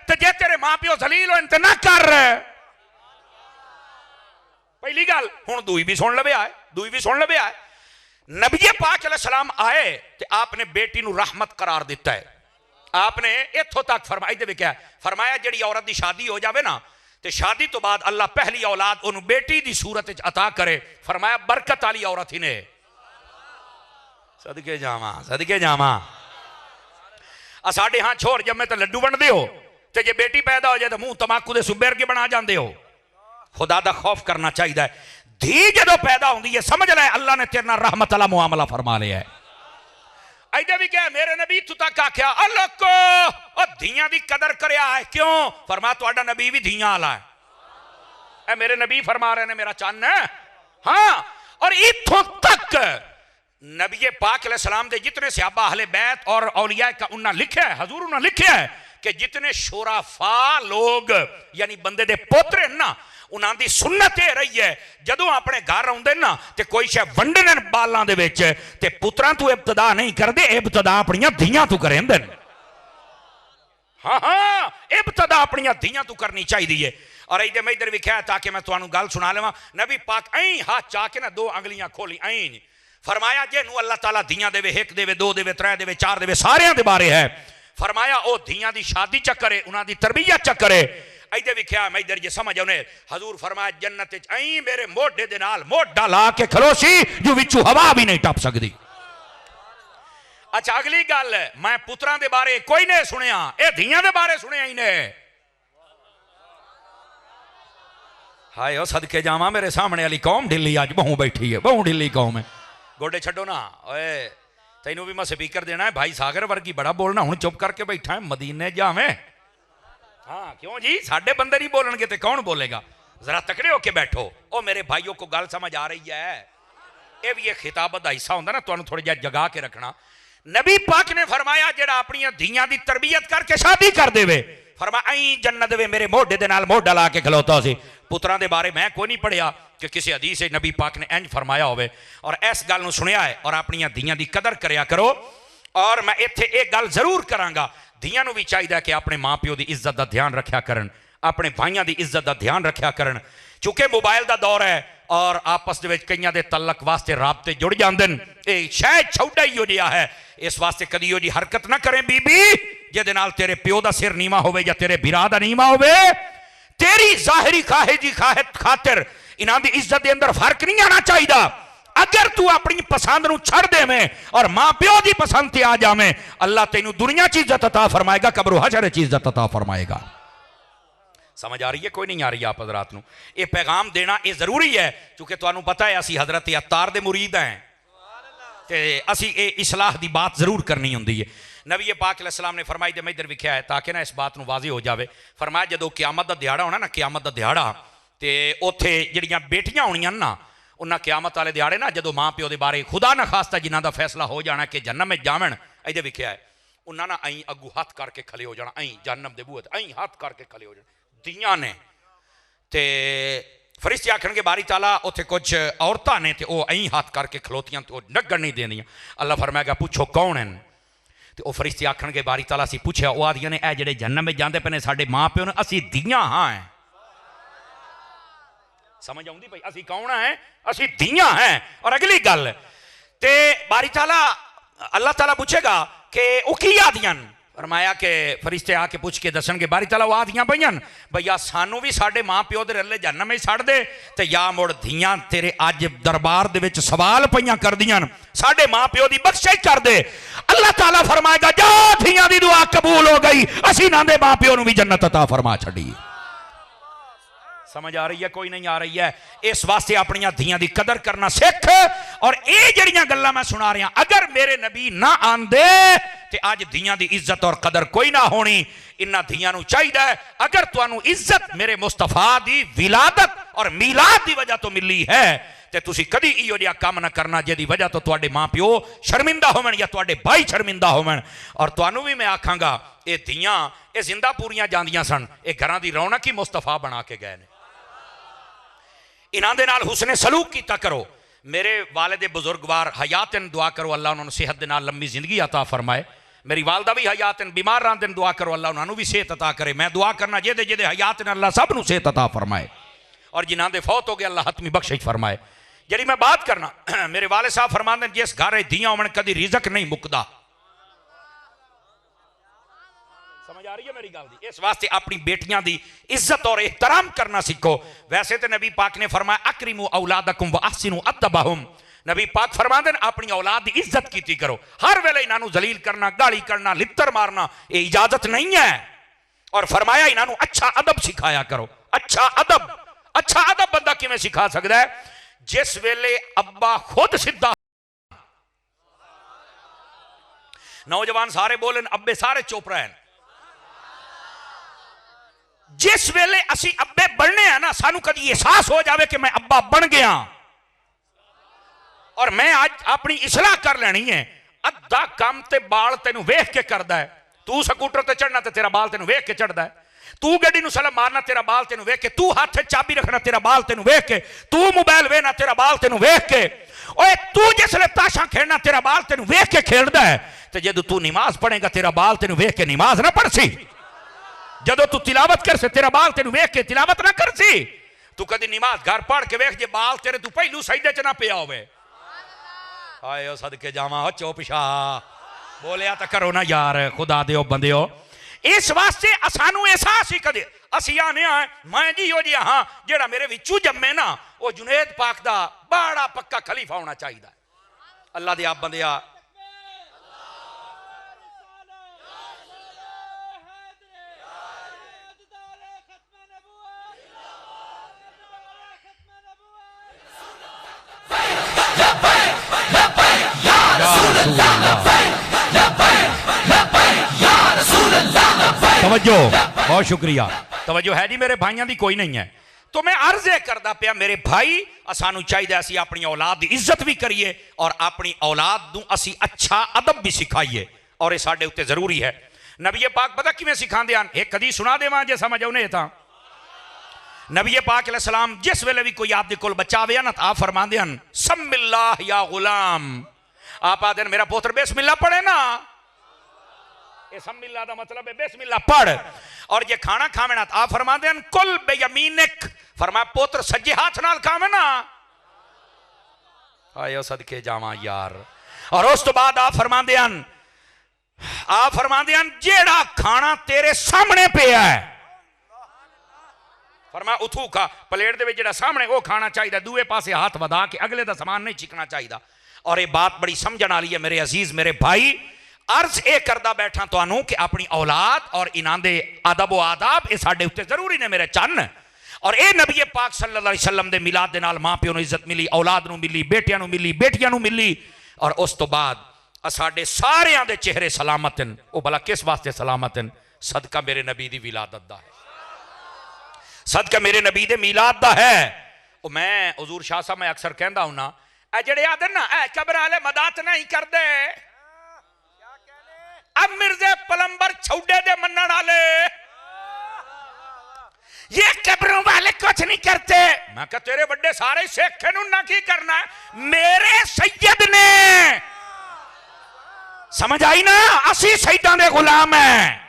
ते जे तेरे मां प्यो जलील होए ते ना कर। पहली गल हुण दूई भी सुन लवे आए दूई भी सुन लवे आए नबी पाक अलैहिस्सलाम आए ते आपने बेटी नूं रहमत करार दिता है आपने इत्थों तक फरमाई दे क्या फरमाया जिहड़ी औरत की शादी हो जाए ना तो शादी तो बाद अल्लाह पहली औलाद उन्होंने बेटी की सूरत अता करे फरमाया बरकत वाली औरत ही ने सदके जावा साडे हाँ छोर जमे तो लड्डू बनते हो तो जे बेटी पैदा हो जाए तो मुंह तमाकू के सुबे अरगे बना जाते हो खुदा दा खौफ करना चाहिए। धी जदों पैदा होंदी है समझ ले अल्लाह ने तेरे नाल रहमत वाला मुआमला फरमा लिया है। ऐसे भी क्या मेरे नबी तू तक आख्या अलोको धियां दी कदर करया है क्यों? फरमा तुहाडा नबी भी धियां वाला है। मेरे नबी फरमा रहे ने मेरा चन्न है। हाँ, और इथों तक नबी पाक अलैहिस्सलाम दे जितने सहाबा अहले बैत और औलिया का उन्होंने लिखा है, हजूर उन्होंने लिखा है कि जितने शोराफा लोग यानी बंदे दे पोतरे ना उन्हां दी सुन्नत ये रही है जदों अपने घर आउंदे ना ते कोई शे वंडने बालां दे विच ते पुत्रां तू इब्तदा नहीं करदे, इब्तदा अपनियां धीयां तू करेंदे। हाँ हाँ, इब्तदा अपनियां धीयां तू करनी चाहिए है। और इधर मैं इधर विख्या ताकि मैं तुहानू गल सुना लवां। नबी पाक ऐं हाथ चा के ना दो अंगलियां खोली ऐं फरमाया जेनू अल्लाह ताला धीयां देवे, एक देवे, दो देवे, त्रै देवे, चार देवे, सारियां दे बारे है। फरमाया ओ धीयां दी शादी च करे, उन्हां दी तरबियत च करे। इधर विख्या मैं इधर जे समझ आने हजूर फरमाया जन्नत ऐं मेरे मोढे दे नाल मोढा ला के खलोसी जो विचू हवा भी नहीं टप सकदी। अच्छा अगली गल मैं पुत्रां दे बारे कोई नहीं सुनिया, ए धीयां दे बारे सुनिया ही ने। हाय ओ सदके जावा मेरे सामने वाली कौम ढिल्ली अज बहु बैठी है, बहु ढिल्ली कौम है। गोडे छड्डो ना ओए, तैनू भी मैं स्पीकर देना है भाई सागर वर्गी बड़ा बोलना, हुण चुप करके बैठा है मदीने जावे। हाँ क्यों जी, साडे बंदे नहीं बोलणगे ते कौन बोलेगा? जरा तकड़े होके बैठो। ओ मेरे भाइयों को गल समझ आ रही है? ये भी एक खिताबत का हिस्सा होंदा ना, तुहानू थोड़ा जिहा जगा के रखना। नबी पाक ने फरमाया जेड़ा अपनी धीयां दी तरबियत करके शादी कर देवे, फरमाया ऐं जन्नत वे मेरे मोढे दे नाल मोढा ला के खलोता सी। पुत्रां दे बारे मैं कोई नहीं पढ़िया कि किसी हदीस से नबी पाक ने इंज फरमाया होवे, और इस गल नूं सुनिया है। और अपनी धीयां दी कदर करया करो। और मैं इत्थे एक गल जरूर करांगा, धीयां नूं भी चाहिए कि अपने माँ प्यो की इज्जत का ध्यान रखा करन, अपने भाइयों की इज्जत का ध्यान रखा करन। चूंकि मोबाइल का दौर है और आपस दे विच कईयां दे तलक वास्ते राबते जुड़ जांदे न, ये शायद छौड़ा ही हो जिहा है। इस वास्ते कदी हो जी हरकत ना करें बीबी जिहदे नाल तेरे प्यो का सिर नीवा होवे या तेरे बिरा दा नीवा होवे। तेरी जाहिरी खातिर इन्हां दी इज्जत दे अंदर फर्क नहीं आना चाहिए। अगर तू अपनी पसंद नूं छड़ देवें और मां प्यो की पसंद ते आ जावें, अल्लाह तेनू दुनिया च इज्जत अता फरमाएगा, कब्र हशर च इज्जत अता फरमाएगा। समझ आ रही है? कोई नहीं आ रही आप हजरात नूं ये पैगाम देना ये जरूरी है, क्योंकि तुहानू पता है असी हजरत अत्तार दे मुरीद हैं ते असी ये इस्लाह की बात जरूर करनी होंदी है। नबी पाक अलैहिस्सलाम ने फरमाई दे मैं इधर लिखा है ताकि ना इस बात नूं वाज़े हो जाए। फरमाया जदों क़यामत दा दिहाड़ा होना ना, क़यामत दा दिहाड़ा ते उत्थे जिहड़ियां बेटियां होणियां ना, उन्हां क़यामत वाले दिहाड़े ना जदों माँ प्यो दे बारे खुदा ना खास्ता जिन्हां दा फैसला हो जाना कि जन्नत में जावण, इधर लिखा है उन्हां ना ऐं अगू हथ करके खले हो जाना, ऐं जन्नत दे बूहे ऐं हथ करके खले हो जाना दियां ने। ते फरिश्ते आखन के बारी ताला उत्थे कुछ औरतां ने ते वो ऐं हाथ करके खलोतियां तो नगण नहीं देंदियां। अल्लाह फरमाएगा पूछो कौन हैं? तो वह फरिश्ते आखन के बारी ताला असीं पूछया, वो आदियां ने ए जेड़े जन्नत में जांदे पे ने साडे माँ प्यो ने, असीं दियां हाँ हैं। समझ आउंदी भाई असीं कौन हैं? असीं दियां हैं। और अगली गल ते बारी ताला अल्लाह ताला पूछेगा कि वो की आदियां? फरमाया कि फरिश्ते आके पूछ के दसणगे बारी ताला वो आदियां पईयां भैया सानू भी साडे माँ प्यो दे रले जन्नत में छड़ दे ते या मुड़ धियां तेरे अज दरबार दे विच सवाल पईयां करदियां साडे माँ प्यो दी बख्शिश कर दे। अल्लाह ताला फरमाएगा जा धियां दी दुआ कबूल हो गई, असीं ना दे माँ प्यो नूं भी जन्नत अता फरमा छड़ी। समझ आ रही है? कोई नहीं आ रही है? इस वास्ते अपनी धियां दी कदर करना सीख। और ये जड़ियां गल्लां मैं सुना रहा, अगर मेरे नबी ना आंदे ते अज धियां दी इज्जत और कदर कोई ना होनी। इन्हां धियां नूं चाहिए अगर तुहानू इज्जत मेरे मुस्तफा दी विलादत और मीलाद की वजह तो मिली है ते तुसी कदी इहो जिहा काम ना करना जिहदी वजह तो तुहाडे माँ प्यो शर्मिंदा होवन या तुहाडे भाई शर्मिंदा होवन। और तुहानू भी मैं आखांगा ये धियां ये जिंदा पूरियां जांदियां सन, ये घरां दी रौनक ही मुस्तफा बना के गए ने। इन्हां दे नाल हुस्ने सलूक कीता करो। मेरे वालिद बुजुर्गवार हयातन दुआ करो अल्लाह उन्होंने सेहत दे नाल लंबी जिंदगी अता फरमाए। मेरी वालदा भी हयातन बीमार रहंदे ने, दुआ करो अल्लाह उन्होंने भी सेहत अता करे। मैं दुआ करना जेदे जेदे हयात ने अल्लाह सब नूं सेहत अता फरमाए और जिन्हां दे फौत हो गए अल्लाह हतमी बख्शिश फरमाए। जी मैं बात करना मेरे वाले साहब फरमाते हैं जिस घर दियां होवन कदी रिज़क नहीं मुकदा। समझ आ रही है मेरी गल दी? इस वास्ते अपनी बेटियां दी इज्जत और एहतराम करना सीखो। वैसे तो नबी पाक ने फरमाया अकरिमू औलादकुम व अहसिनु अदबहुम। नबी पाक फरमाते हैं अपनी औलाद की इज्जत कीती करो। हर वेले इन्हां जलील करना, गाली करना, लित्तर मारना ये इजाजत नहीं है। और फरमाया इन्हां अच्छा अदब सिखाया करो। अच्छा अदब अच्छा अदब बंदा किवें सिखा सकता है? जिस वेले अब्बा खुद सीधा, नौजवान सारे बोलन, अब्बे सारे चुप रहन। जिस वेले असी अब्बे बनने हैं ना, सानू कदी एहसास हो जाए कि मैं अब्बा बन गया और मैं आज अपनी इसलाह कर लेनी है, अद्धा काम ते बाल तेनू वेख के करदा है। तू स्कूटर ते चढ़ना ते तेरा बाल तेनू वेख के चढ़दा है, तू गड्डी नू सलाम मारना तेरा बाल तेनू वेख के, तू हाथ चाबी रखना तेरा बाल तेनू वेख के, तू मोबाइल वेखना तेरा बाल तेनू वेख के, ओए तू जिसले ताशा खेलना तेरा बाल तेनू वेख के खेलदा है। तो जदों तू नमाज पढ़ेगा तेरा बाल तेनू वेख के नमाज ना पढ़सी, जदों तू तिलावत कर से तेरा बाल तेनू वेख के तिलावत ना करसी। तू कदी नमाज घर पढ़ के वेख जे बाल तेरे तू पहलू सजदे च ना पिया होवे, हाय ओ सदके जावा हो चौपिशा बोलिया तो करो ना यार, खुदा दे बंदे हो। इस वास्ते सानू एहसास ही कदे असी आने मैं जी हो जी हाँ जेड़ा मेरे विचू जम्मे ना वो जुनेद पाक दा बड़ा पक्का खलीफा होना चाहिए। अल्लाह दे आप बंदे तवज्जो, बहुत शुक्रिया, तवज्जो है जी मेरे भाइयों की कोई नहीं है। तो मैं अर्ज करदा पिया मेरे भाई, सानू चाहिए असी अपनी औलाद की इज्जत भी करिए और अपनी औलाद नू असी अच्छा अदब भी सिखाइए, और ये साडे उत्ते जरूरी है। नबी पाक पता किवें सिखांदे हन, एक कदी सुना देवां जे समझ आउने तां। नबी पाक अलैहि सलाम जिस वेले भी कोई आपदे कोल बच्चा आवे ना, आप फरमांदे हन सम्मिल्लाह या गुलाम, आप आदन मेरा पुत्र बिस्मिल्लाह पढ़े ना, सम्मिल्लाह का मतलब है बिस्मिल्लाह पढ़। और जे खाना खावे ना आप फरमाते हैं कुल बेयमीनिक, फरमाया पुत्र सज्जे हाथ नाल खावे ना, आयो सदके जावा यार। और उस तो बाद आप फरमाते हैं जेड़ा खाना तेरे सामने पिया है, फरमाया उथू खा, प्लेट दे विच जेड़ा सामने वो खाना चाहिए, दूए पासे हाथ वधा के अगले दा सामान नहीं चिकना चाहिए। और ये बात बड़ी समझण वाली है मेरे अजीज मेरे भाई। अर्ज ए करदा बैठा तुहानू कि अपनी औलाद और इन्हां दे अदब व आदाब ये साडे उत्ते जरूरी ने मेरे चन्न। और ये नबी पाक सल्लल्लाहु अलैहि वसल्लम दे मिलाद दे नाल मां प्यो नू इज्जत मिली, औलाद नू मिली, बेटियां नू मिली, बेटियां नू मिली। और उस तो बाद साडे सारियां दे चेहरे सलामत हैं। वो भला किस वास्ते सलामत हैं? सदका मेरे नबी दी विलादत दा है, सदका मेरे नबी दे मिलाद दा है। वो मैं हुजूर शाह साहब मैं अक्सर कहंदा हुन्ना, ए जेड़े आदन ना ए कब्र वाले मदद नहीं करदे, अब मिर्जे पलंबर छौडे दे मनन वाले ये कब्रों वाले कुछ नहीं करते। मैं कहा तेरे बड़े सारे शेख ना की करना है, मेरे सैयद ने, समझ आई ना, असी सैयदां दे गुलाम है,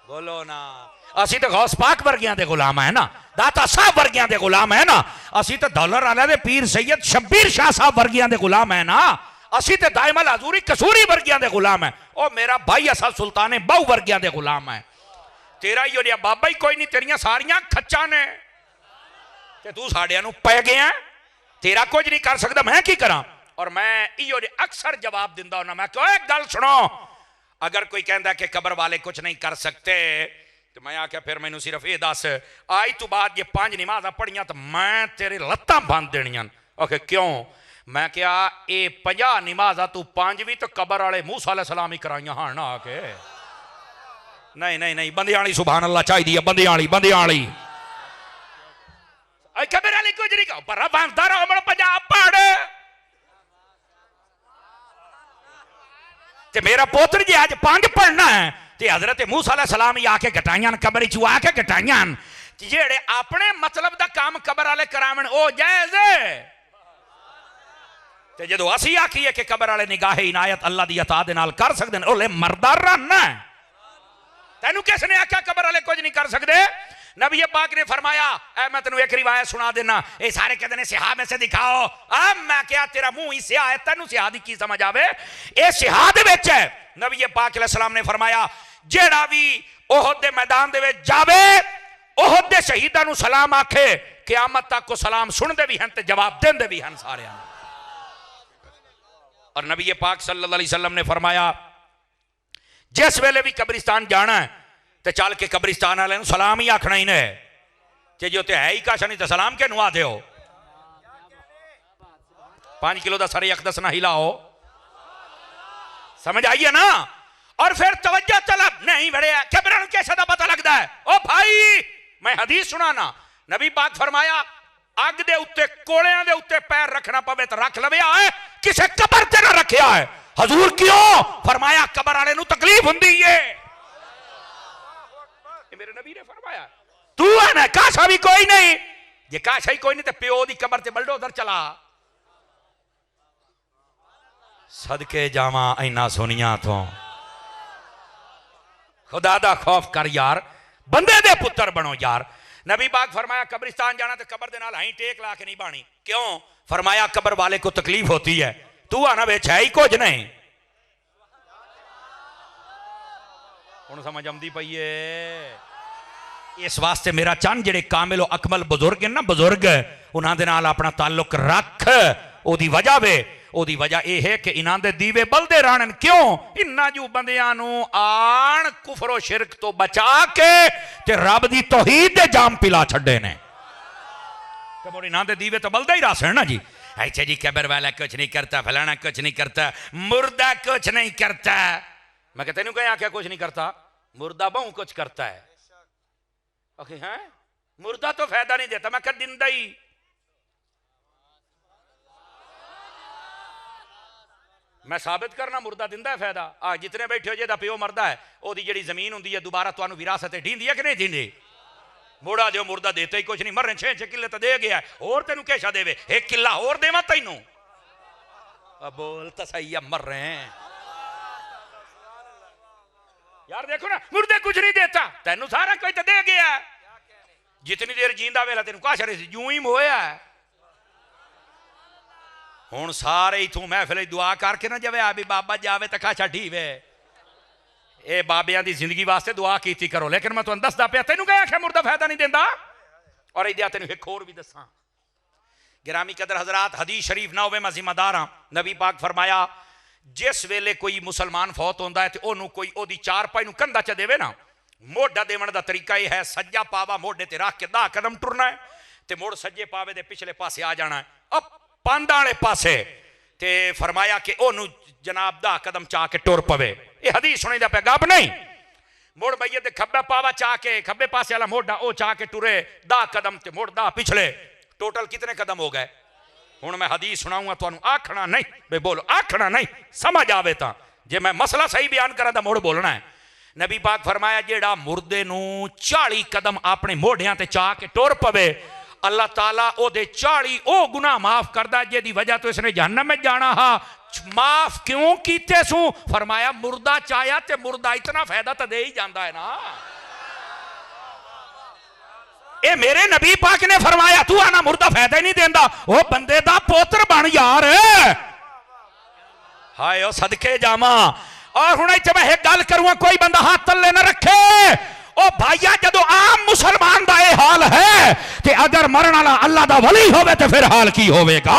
बोलो ना, असी तो गौस पाक वर्गियां दे गुलाम है ना, दाता साहब वर्गियां दे गुलाम है ना, असी तो दौलत वाले दे पीर सैयद शब्बीर शाह साहब वर्गियां दे गुलाम है ना, असी तो दाइमल हजूरी कसूरी वर्गियां दे गुलाम है। ओ मेरा भाई असा सुल्ताने बहु वर्गियां दे गुलाम है। तेरा ही हो बाबा ही कोई नहीं, तेरिया सारियां खच्चा ने ते तू साड़िया नू पै गया, तेरा कुछ नहीं कर सकता, मैं की करा। और मैं इहो अक्सर जवाब दिंदा होना, मैं कहो एक गल सुनो, अगर कोई कहता कि कब्र वाले कुछ नहीं कर सकते तो मैं आख्या फिर मैनू सिर्फ ये दस, आज तो बाद ये 5 नमाज़ां पढ़ियां तो मैं तेरे लत्तां बंद देनियां। ओके क्यों? मैं क्या ये 50 नमाज़ां तू 5 भी तो कब्र वाले मूसा अलैहिस्सलाम ही कराइयां हाँ ना आके, नहीं नहीं नहीं, बंदे वाली सुभान अल्लाह चाहिए, बंदे वाली कब्र वाली कुछ नहीं कहो, पर बंदा रहो बड़ा 50 पढ़। ते मेरा पुत्र जी आज 5 पढ़ना है ते हजरत मूसा अलैहिस्सलाम ही आके घटाइयां कब्र च आके घटाइयां, जेड़े अपने मतलब दा काम कब्र वाले करावन ओ जायज़ है। ते जदों असी आखिए कि कब्र वाले निगाह इनायत अल्लाह दी अता दे नाल कर सकदे ने, ओले मरदा रन है। तैनू किसने आख्या कब्र वाले कुछ नहीं कर सकते? नबी पाक ने फरमाया, ऐ मैं तेनू एक रिवायत सुना देना, ये सारे कहते हैं सिहा में से दिखाओ। अब मैं क्या तेरा मुंह ही सिहा है, तेनू सिहा दी की समझ आवे? ये सिहा दे विच है। नबी पाक अलैहिस्सलाम ने फरमाया जेड़ा भी ओहद दे मैदान दे विच जावे, ओहद दे शहीदां नू सलाम आखे, क़यामत तक को सलाम सुनदे भी हन ते जवाब देंदे भी हन सारे। और नबी पाक सल्लल्लाहु अलैहि वसल्लम ने फरमाया जिस वेले भी कब्रिस्तान जाना है तो चल के कब्रिस्तान वाले सलाम ही आखना ही ने, जे जो ते है ही काशा नहीं तो सलाम के नुआ दो 5 किलो का सरे यक दसना हिलाओ समझ आइए ना। और फिर तवज्जो तलब नहीं बड़े कैमरा कैसे का पता लगता है ओ भाई मैं हदीस सुना ना नबी पाक फरमाया अग दे उत्ते कोलियां दे उत्ते पैर रखना पवे तो रख लवे है किसे कबर ते ना रखिया है। हजूर क्यों फरमाया कबर वाले नु तकलीफ हुंदी है मेरे नबी ने फरमाया तू है ना काशा भी कोई नहीं जे काशा ही कोई नहीं तो प्यो दी कबर ते बलडोजर चला सदके जावा इना सोनिया तो खुदा दा खौफ कर यार बंदे दे पुत्र बनो यार। नबी पाक फरमाया कब्रिस्तान जाना तो कबर दे नाल हाई टेक ला के नहीं बानी क्यों फरमाया कबर वाले को तकलीफ होती है तू आना बेच है ही कुछ नहीं हुण समझ आंदी पई है। इस वास्ते मेरा चंद जेड़े कामिल अकमल बुजुर्ग ना बुजुर्ग उन्हां दे नाल अपना ताल्लुक रख ओदी वजह वे ओदी वजह यह है कि इन्हां दे दीवे बलदे रहन क्यों इन्हां जू बंदियां नू आण कुफर शिरक तो बचा के ते रब दी तौहीद दे जाम पिला छड्डे ने ते मोर इन्हां दे दीवे तो बलदे ही रहसन ना जी। ऐसे जी कबर वाला कुछ नहीं करता फलाना कुछ नहीं करता मुर्दा कुछ नहीं करता मैं कहते तेनू क्या कुछ नहीं करता मुर्दा बहु कुछ करता है ओके हैं मुर्दा तो फायदा नहीं देता मैं कह दिंदा ही मैं साबित करना मुर्दा दिंदा है फायदा आ जितने बैठे हो जेदा प्यो मरदा है ओदी जेड़ी जमीन हुंदी है दोबारा तुहानू विरासत ढींदी है कि नहीं ढींदी मोड़ा दो मुर्दा देते ही कुछ नहीं मरने 6 किले तो दे गया और तेनू कैसा देवे 1 किला और देवा तैनू बोल तो सही है मर रहे हैं यार देखो ना मुर्दे कुछ नहीं देता तेनू सारा कोई तो दे गया जितनी देर जींदा वेला तेनू काश रही जूं ही होया है हुण सारे इथों महफिल दुआ करके ना जावे आ भी बाबा जावे तो काशा ढीवे ए बाबियां दी जिंदगी वास्ते दुआ कीती करो लेकिन मैं तुहानू दसदा पिया तेनू क्या आख्या मुर्दा फायदा नहीं देंदा। और इदा तेनू एक होर भी दसां गिरामी कदर हजरात हदीस शरीफ ना होवे मैं जिम्मेदार हां नबी पाक फरमाया जिस वेले कोई मुसलमान फौत होंदा है तो ओनू कोई ओदी चारपाई नू कंधा च देवे ना मोढा देवन दा तरीका यह है सज्जा पावा मोढे ते रख के 10 कदम टुरना है ते मुड़ सज्जे पावे दे पिछले पासे आ जाना है अब पंध वाले पासे ते फरमाया कि ओनू जनाब 10 कदम चा के टुर पवे ये हदीस सुनी दा पे गप नहीं मुड़ भैया ते खब्बे पावा चा के खब्बे पासे वाला मोढा ओ चा के टुरे 10 कदम ते मुड़ 10 पिछले टोटल कितने कदम हो गए हुण मैं हदीस सुनाऊंगा तुहानू आखना नहीं बे बोलो आखना नहीं समझ आवे तां जे मैं मसला सही बयान करा तां मुड़ बोलना है। नबी पाक फरमाया जेड़ा मुर्दे नू 40 कदम अपने मोढियां ते चा के टुर पवे अल्लाह ताला ओदे 40 ओ गुनाह माफ करदा जेदी वजह तो इसने जहन्नम में जाना हा माफ क्यों कीते सू फरमाया मुर्दा चाया ते मुर्दा इतना फायदा तो दे ही जाता है ना ए मेरे नबी पाक ने फरमाया तू आना मुर्दा फायदा ही नहीं देंदा ओ बंदे दा पोत्र बन यार हाय ओ सदके जावा। और हुण इत्थे मैं एक गल करूंगा कोई बंदा हाथ तल्ले न रखे ओ भाईया जदों आम मुसलमान दा ये हाल है कि अगर मरण वाला अल्लाह दा वली होवे तो फिर हाल की होवेगा।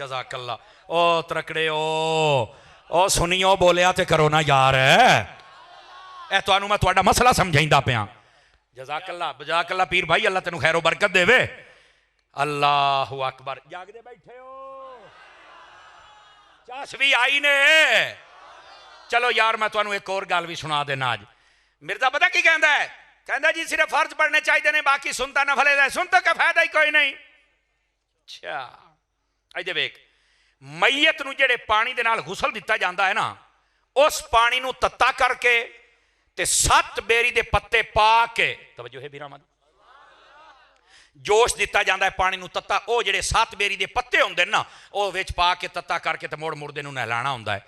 जज़ाकल्लाह ओ तरकड़े ओ सुनियो बोलिया ते करो ना यार ए तुहानू मैं तुहाडा मसला समझाइंदा पिया। जज़ाकल्लाह जज़ाकल्लाह पीर भाई अल्लाह तेनू खैरो बरकत देवे अल्लाहु अकबर जागदे बैठे हो चस भी आई ने चलो यार मैं तुहानू एक और गल भी सुना देना अज मिर्जा पता की कहंदा है कहंदा जी सिर्फ फर्ज पढ़ने चाहिए ने बाकी सुनता ना फले सुनता का फायदा ही कोई नहीं। अच्छा अजे वेख मैयत नू जेड़े पानी दे नाल गुसल दिता जाता है ना उस पानी नू तत्ता करके ते 7 बेरी दे पत्ते पा के तवज्जो है बिरामद जोश दिता जाता है पानी नू तत्ता ओ जेड़े 7 बेरी दे पत्ते हुंदे ना ओ विच पा के तत्ता करके ते मोड़ मुर्दे नू नहलाना हुंदा है।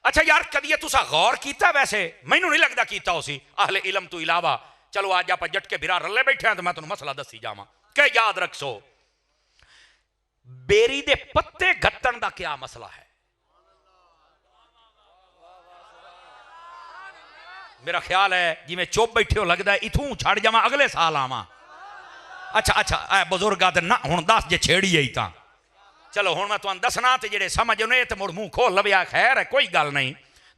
अच्छा यार कदी तुसा गौर कीता वैसे मैनू नहीं लगता कीता उसी अहले इलम तो इलावा चलो आज आप जट के बिरा रले बैठे हैं तो मैं तुहानू मसला दसी जावां कि याद रखो बेरी दे पत्ते गत्तन दा क्या मसला है। मेरा ख्याल है जिवें चुप बैठे हो लगता है इथों छड़ जावां अगले साल आवां। अच्छा अच्छा बुजुर्ग आदर ना हुण दस जे छेड़ी आई तां चलो हुण मैं तुहानू दसना ते जेड़े समझ उन्हें ते मुड़ मुंह खोल लविया खैर है कोई गल नहीं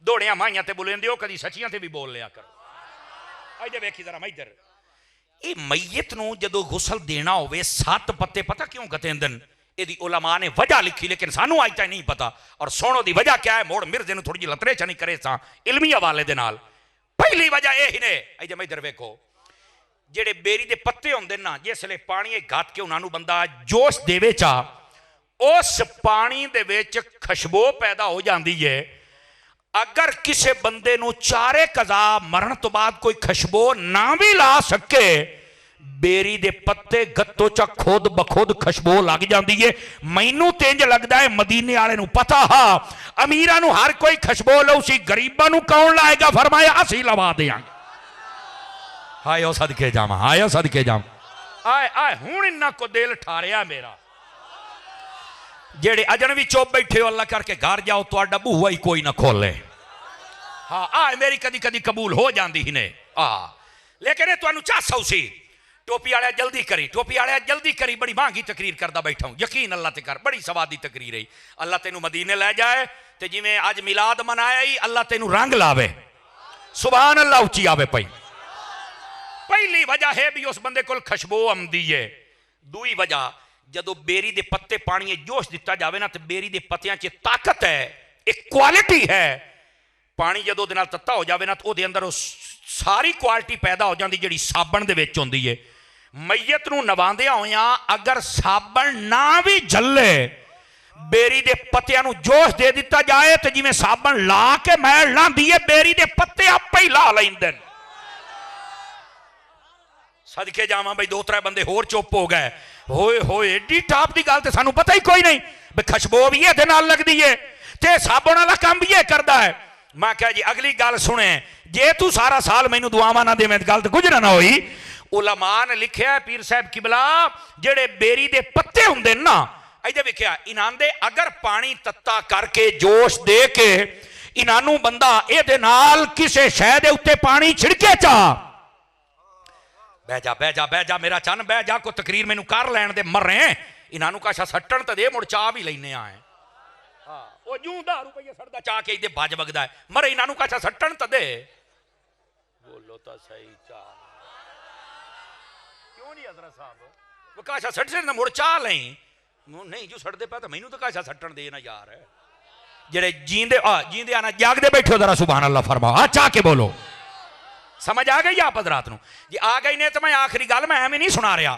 दौड़ियां माइयां ते बुलेंदे हो कदी सच्चियां ते भी बोल लिया करो। इधर वेखी जरा मैं इधर ये मैयत नूं जदों गुसल देना होवे 7 पत्ते पता क्यों गतेंदन? ਇਹਦੀ उलमा ने वजह लिखी लेकिन सानू अज तक नहीं पता। और सुनो दी वजह क्या है, मोड़ मिर्जे नूं थोड़ी जी लतरे च नहीं करे सां इलमी हवाले दे नाल। पहली वजह यह ही ने, जब इधर वेखो जेड़े बेरी दे पत्ते होंदे ना, जिसले पानी गत के उन्होंने बंदा जोश देवे चा, उस पानी दे विच खुशबू पैदा हो जाती है। अगर किसी बंदे नूं चारे कज़ा मरण तो बाद कोई खुशबू ना भी ला सके, बेरी दे पत्ते गत्तो चा खुद बखुद खुशबू लग जाती है। मैनू तेंज लगता है मदीने वाले नूं पता हा, अमीरां नूं हर कोई खुशबू लऊ सी, गरीबां नूं कौन लाएगा? फरमाया असीं लवा देंगे। हायो सदके जावां, हायो सदके जावां। आए आए हुण इन्ना को दिल ठारिया मेरा। जेड़े अजनबी चुप बैठे हो, अल्लाह करके घर जाओ, तुहाडा बूहा ही कोई ना खोले। हाँ आ मेरी कदी कदी कबूल हो जाती ही ने। लेकिन ये तुहानू चासौ सी टोपी वाले जल्दी करी, टोपी वाले जल्दी करी, बड़ी महंगी तकरीर करता बैठा हूँ, यकीन अल्लाह ते कर, बड़ी सवादी तकरीर है। अल्लाह तेनू मदीने लै जाए तो जिमें अज मिलाद मनाया ही, अल्लाह तेनू रंग लावे। सुभान अल्लाह उची आवे पई। पहली वजह है भी उस बंदे को खुशबू आती है। दूई वजह, जदों बेरी दे पत्ते पानी जोश दिता जाए ना, तो बेरी दे पत्तियां च ताकत है, एक क्वालिटी है। पानी जदों दे नाल तत्ता हो जाए ना, तो उहदे अंदर सारी क्वालिटी पैदा हो जाती जिहड़ी साबण दे विच हुंदी है। मैयत नूं नवांदियां होइयां अगर साबण ना भी जले, बेरी दे पत्तियां नूं जोश दे दिता जाए तो जिवें साबण ला के मैल लांदी है, बेरी दे पत्ते आपे ही ला लैंदे। सदके जावां बई, 2-3 बंदे होर चुप हो गए। होए होए एडी टाप की गल तो सानू पता ही कोई नहीं भी खुशबू भी ये नाल लगदी है ते साबण वाला काम भी ये करदा है। मैं क्या जी अगली गल सुने, जे तू सारा साल मैनू दुआवां ना देवें गल तो कुछ ना होई। उलमा ने लिखिया पीर साहब किबला जेड़े बेरी दे पत्ते हुंदे ना, इहदे वेखिया इन्हां दे अगर पानी तत्ता करके जोश दे के इन्हां बंदा इहदे नाल किसे शै दे उत्ते पानी छिड़के चा, बह जा बह जा बह जा मेरा चन बह जा, को तकरीर मैनू कर लैण दे, मरे इन्हां काशा सट्टण तो दे, मुड़ चाह भी लैने आए। वो जूं 10 रुपये सड़दा चाह के इहदे बज वगदा है, मरे इन्हां काशा सट्टण तो दे। बोलो तो सही, चाह क्यों नहीं हजरत साहब? वो काशा सट से मुड़ चाह लई, नहीं जो सड़दे पे तो मैनू तो काशा सट्टण दे ना यार। जेड़े जींदे जींदे आना जागदे बैठे जरा सुभान अल्लाह फरमाओ, चाह के बोलो। समझ आ गई आप हजरात नूं? जी आ गई ने तो मैं आखिरी गल मैं एवं नहीं सुना रहा।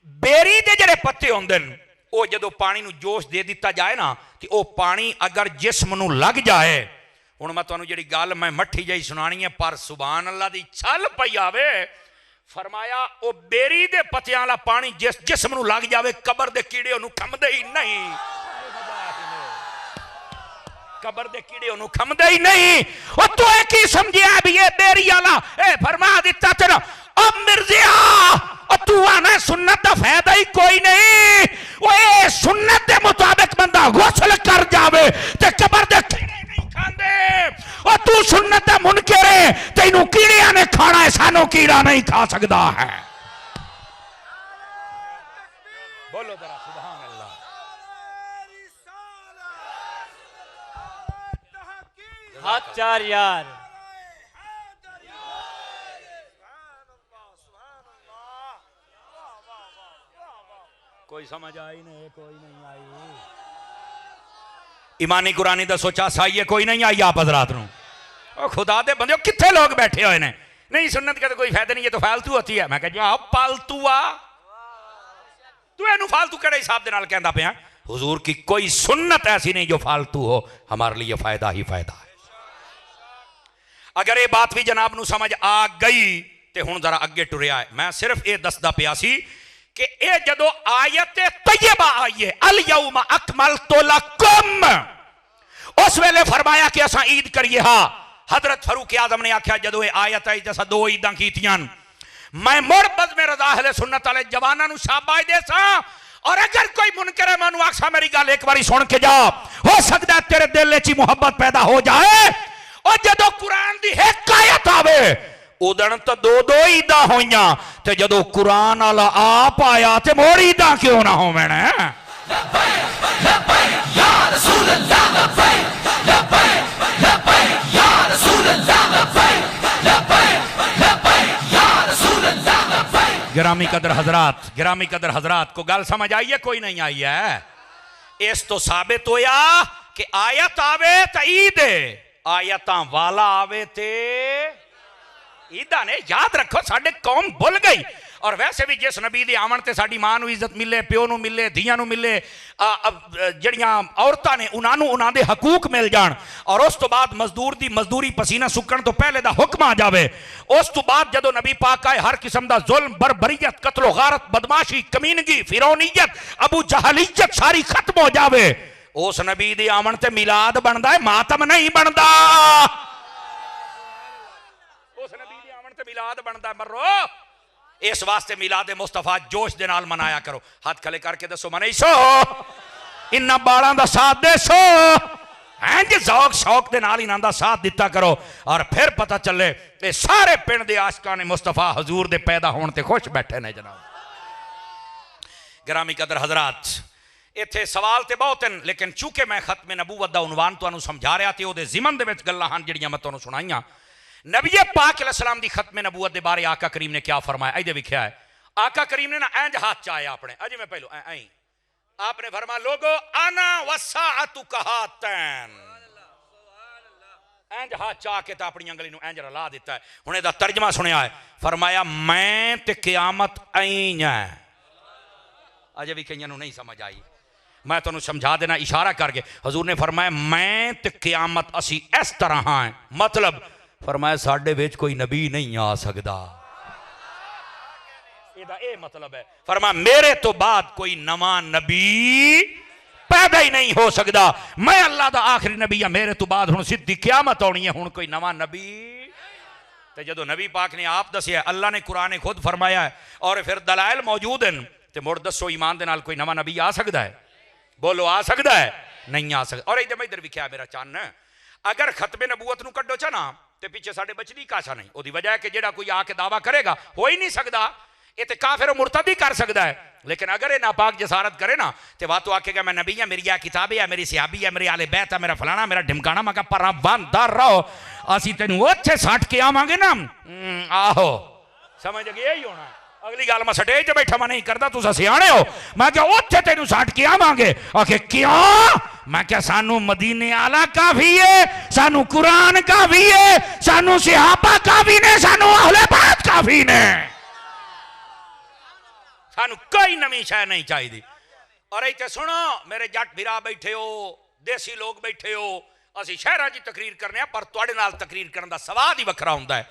बेरी दे जेड़े पत्ते होंदे न, वो जदों पानी नूं जोश दे दिता जाए ना, तो वो पानी अगर जिस्म नूं लग जाए, हुण मैं तुहानूं जिहड़ी गल मैं मट्ठी जही सुनानी है पर सुभान अल्लाह दी छल पई आवे। फरमाया वो बेरी दे पत्तियां वाला पानी जिस जिस्म नूं लग जाए, कबर दे कीड़े उहनूं खमदे ही नहीं, कबर दे कीड़े उन्होंने खमदे ही नहीं। और तू एक ही समझिया भी ये बेरी वाला ए फरमा दिता तेरा, अब मिर्जिया और तू आना सुन्नत का फायदा ही कोई नहीं। वो ए सुन्नत के मुताबिक बंदा गुस्ल कर जावे ते कबर दे कीड़े नहीं खांदे, और तू सुन्नत का मुनकर है, तेनू कीड़िया ने खाना है, सानू कीड़ा नहीं खा सकता है। बोलो जरा सुभान अल्लाह। हाथ चार यार, कोई समझ आई नहीं, कोई नहीं आई। ईमानी कुरानी दा सोचा साई है, कोई नहीं आई आप हजरात नूं। ओ खुदा दे बंदे कित्थे लोग बैठे हुए ने, नहीं सुन्नत का तो कोई फायदा नहीं, ये तो फालतू होती है। मैं कह पालतू आ तू एनू फालतू केड़े हिसाब दे नाल कहंदा पिया? हुजूर की कोई सुन्नत ऐसी नहीं जो फालतू हो, हमारे लिए फायदा ही फायदा है। अगर ये बात भी जनाब नू समझ आ गई तो हुण जरा अगे टुरिया है। मैं सिर्फ ये दसदा पिया सी कि ये जदों आयत तय्यबा आई है, अल यौमा अकमलतु लकुम, उस वेले फरमाया कि असां ईद करिए। हाँ, हजरत फारूक आजम ने आख्या जदों ये आयत आई जैसा 2 ईदां कीतियां, मैं मुड़ बज़्म रज़ा अहले सुन्नत वाले जवानां नू शाबाश देसां। और अगर कोई मुनकर है मैनू आखसा मेरी गल एक बारी सुन के जा, हो सकता है तेरे दिल च मुहब्बत पैदा हो जाए। और जदों कुरान दी एक आयत आवे उदण तो 2 ईदां होईयां, ते जदों कुरान वाला आप आया ते मोड़ ईदां क्यों ना होवण? लब्बैक लब्बैक या रसूल अल्लाह, लब्बैक लब्बैक लब्बैक या रसूल अल्लाह, लब्बैक लब्बैक लब्बैक या रसूल अल्लाह, लब्बैक गिरामी कदर हजरात को गल समझ आई है कोई नहीं आई है? इस तो साबित होया कि आयत आवे तो ईद आयत वाला आवे ते ईदा ने। याद रखो साडे कौम भुल गई। और वैसे भी जिस नबी दे आवन ते साडी मां नूं इज्जत मिले, प्यो नूं मिले, धियां नूं मिले, जड़ियां औरतां ने उन्हां दे हकूक मिल जाण, और उस तो बाद मजदूर दी मजदूरी पसीना सुकण तो पहले दा हुक्म आ जावे। उस तो बाद जदों नबी पाक आए हर किस्म दा जुल्म, बरबरीयत, कत्लो गारत, बदमाशी, कमीनगी, फिरौनियत, अबू जहलियत सारी खत्म हो जावे। उस नबी दे आवन ते मिलाद बनदा है, मातम नहीं बनदा। उस नबी दे आवन ते मिलाद बनदा मरो। इस वास्ते मिलाद मुस्तफा जोश दे नाल मनाया करो। हाथ खले करके दसो मने सो इन्ना बालां दा साथ दे सो इंज ज़ौक शौक दे नाल इन्हां दा साथ दिता करो। और फिर पता चले ये सारे पिंड दे आशिकां ने मुस्तफा हजूर दे पैदा होने ते खुश बैठे ने। जनाब गिरामी कदर हजरात, इत्थे सवाल ते बहुत हैं, लेकिन चूंकि मैं खत्मे नबूवत दा उनवान तुहानूं समझा रहा ते ओहदे ज़िमन दे विच गल्लां हन जिहड़ियां मैं तुहानूं सुणाईयां। नबी पाक अलैहिस्सलाम दी खत्मे नबूवत दे बारे आका करीम ने क्या फरमाया? इहदे विख्या है आका करीम ने ना इंज हाथ चाया अपने, अजे मैं पहलो आपने फरमाया लोगो आना वसाअतु कहातन, इंज हाथ चा के अपनी अंगली नूं इंज रला दिता है। हुण इहदा तर्जमा सुनिया है, फरमाया मैं ते क़यामत आई है। अजे भी कईयां नूं नहीं समझ आई, मैं तुहानूं समझा देना इशारा करके। हजूर ने फरमाया मैं ते क़यामत असी इस तरह हैं, मतलब फरमाया साडे विच कोई नबी नहीं आ सकदा। ਇਹਦਾ ਇਹ मतलब है, फरमा मेरे तो बाद कोई नवा नबी पैदा ही नहीं हो सकता। मैं अल्लाह दा आखिरी नबी है, मेरे तो बाद हुण सिद्धी क़यामत आनी है, हुण कोई नवा नबी। ते जदों नबी पाक ने आप दसिया, अल्लाह ने कुरान ने खुद फरमाया है, और फिर दलाइल मौजूद हैं, ते मुड़ दसो ईमान दे नाल कोई नवा नबी आ सकता है? बोलो आ सकता है? नहीं आ सकता। और इधर विख्या मेरा चन्न, अगर खत्मे नबूवत नूं कड्डो चा ना ते पिछे साडे बचदी काशा नहीं। ओदी वजह है कि जेड़ा कोई आके दावा करेगा हो ही नहीं सकता, ये तो काफिर मुर्तद ही कर सकता है। लेकिन अगर ये नापाक जसारत करे ना तो वह तो आखेगा मैं नबी है, मेरी यह किताब है, मेरी सियाबी है, मेरे आले बैत है, मेरा फलाना मेरा ढिमकाना। मैं पर बंदर रहो, असी तेन उत्थे सट के आवांगे ना। आहो समझ गए, यही होना है। अगली गल मैं स्टेज ते बैठा मैं नहीं करता, तुम सियाणे हो। मैं क्या उत्थे तेन सट के आवांगे? आखे क्यों? मैं क्या सानू मदीने आला काफी है, सानू कुरान काफी है, सानू सिहाबा काफी ने, सानू अहले बैत काफी ने, सानू कोई नवी शय नहीं चाहिए। और इतने सुनो मेरे जट भिरा बैठे हो, देसी लोग बैठे हो, असी शहर की तकरीर करने, पर तुहाडे नाल तकरीर करने का स्वाद ही वखरा होंदा है।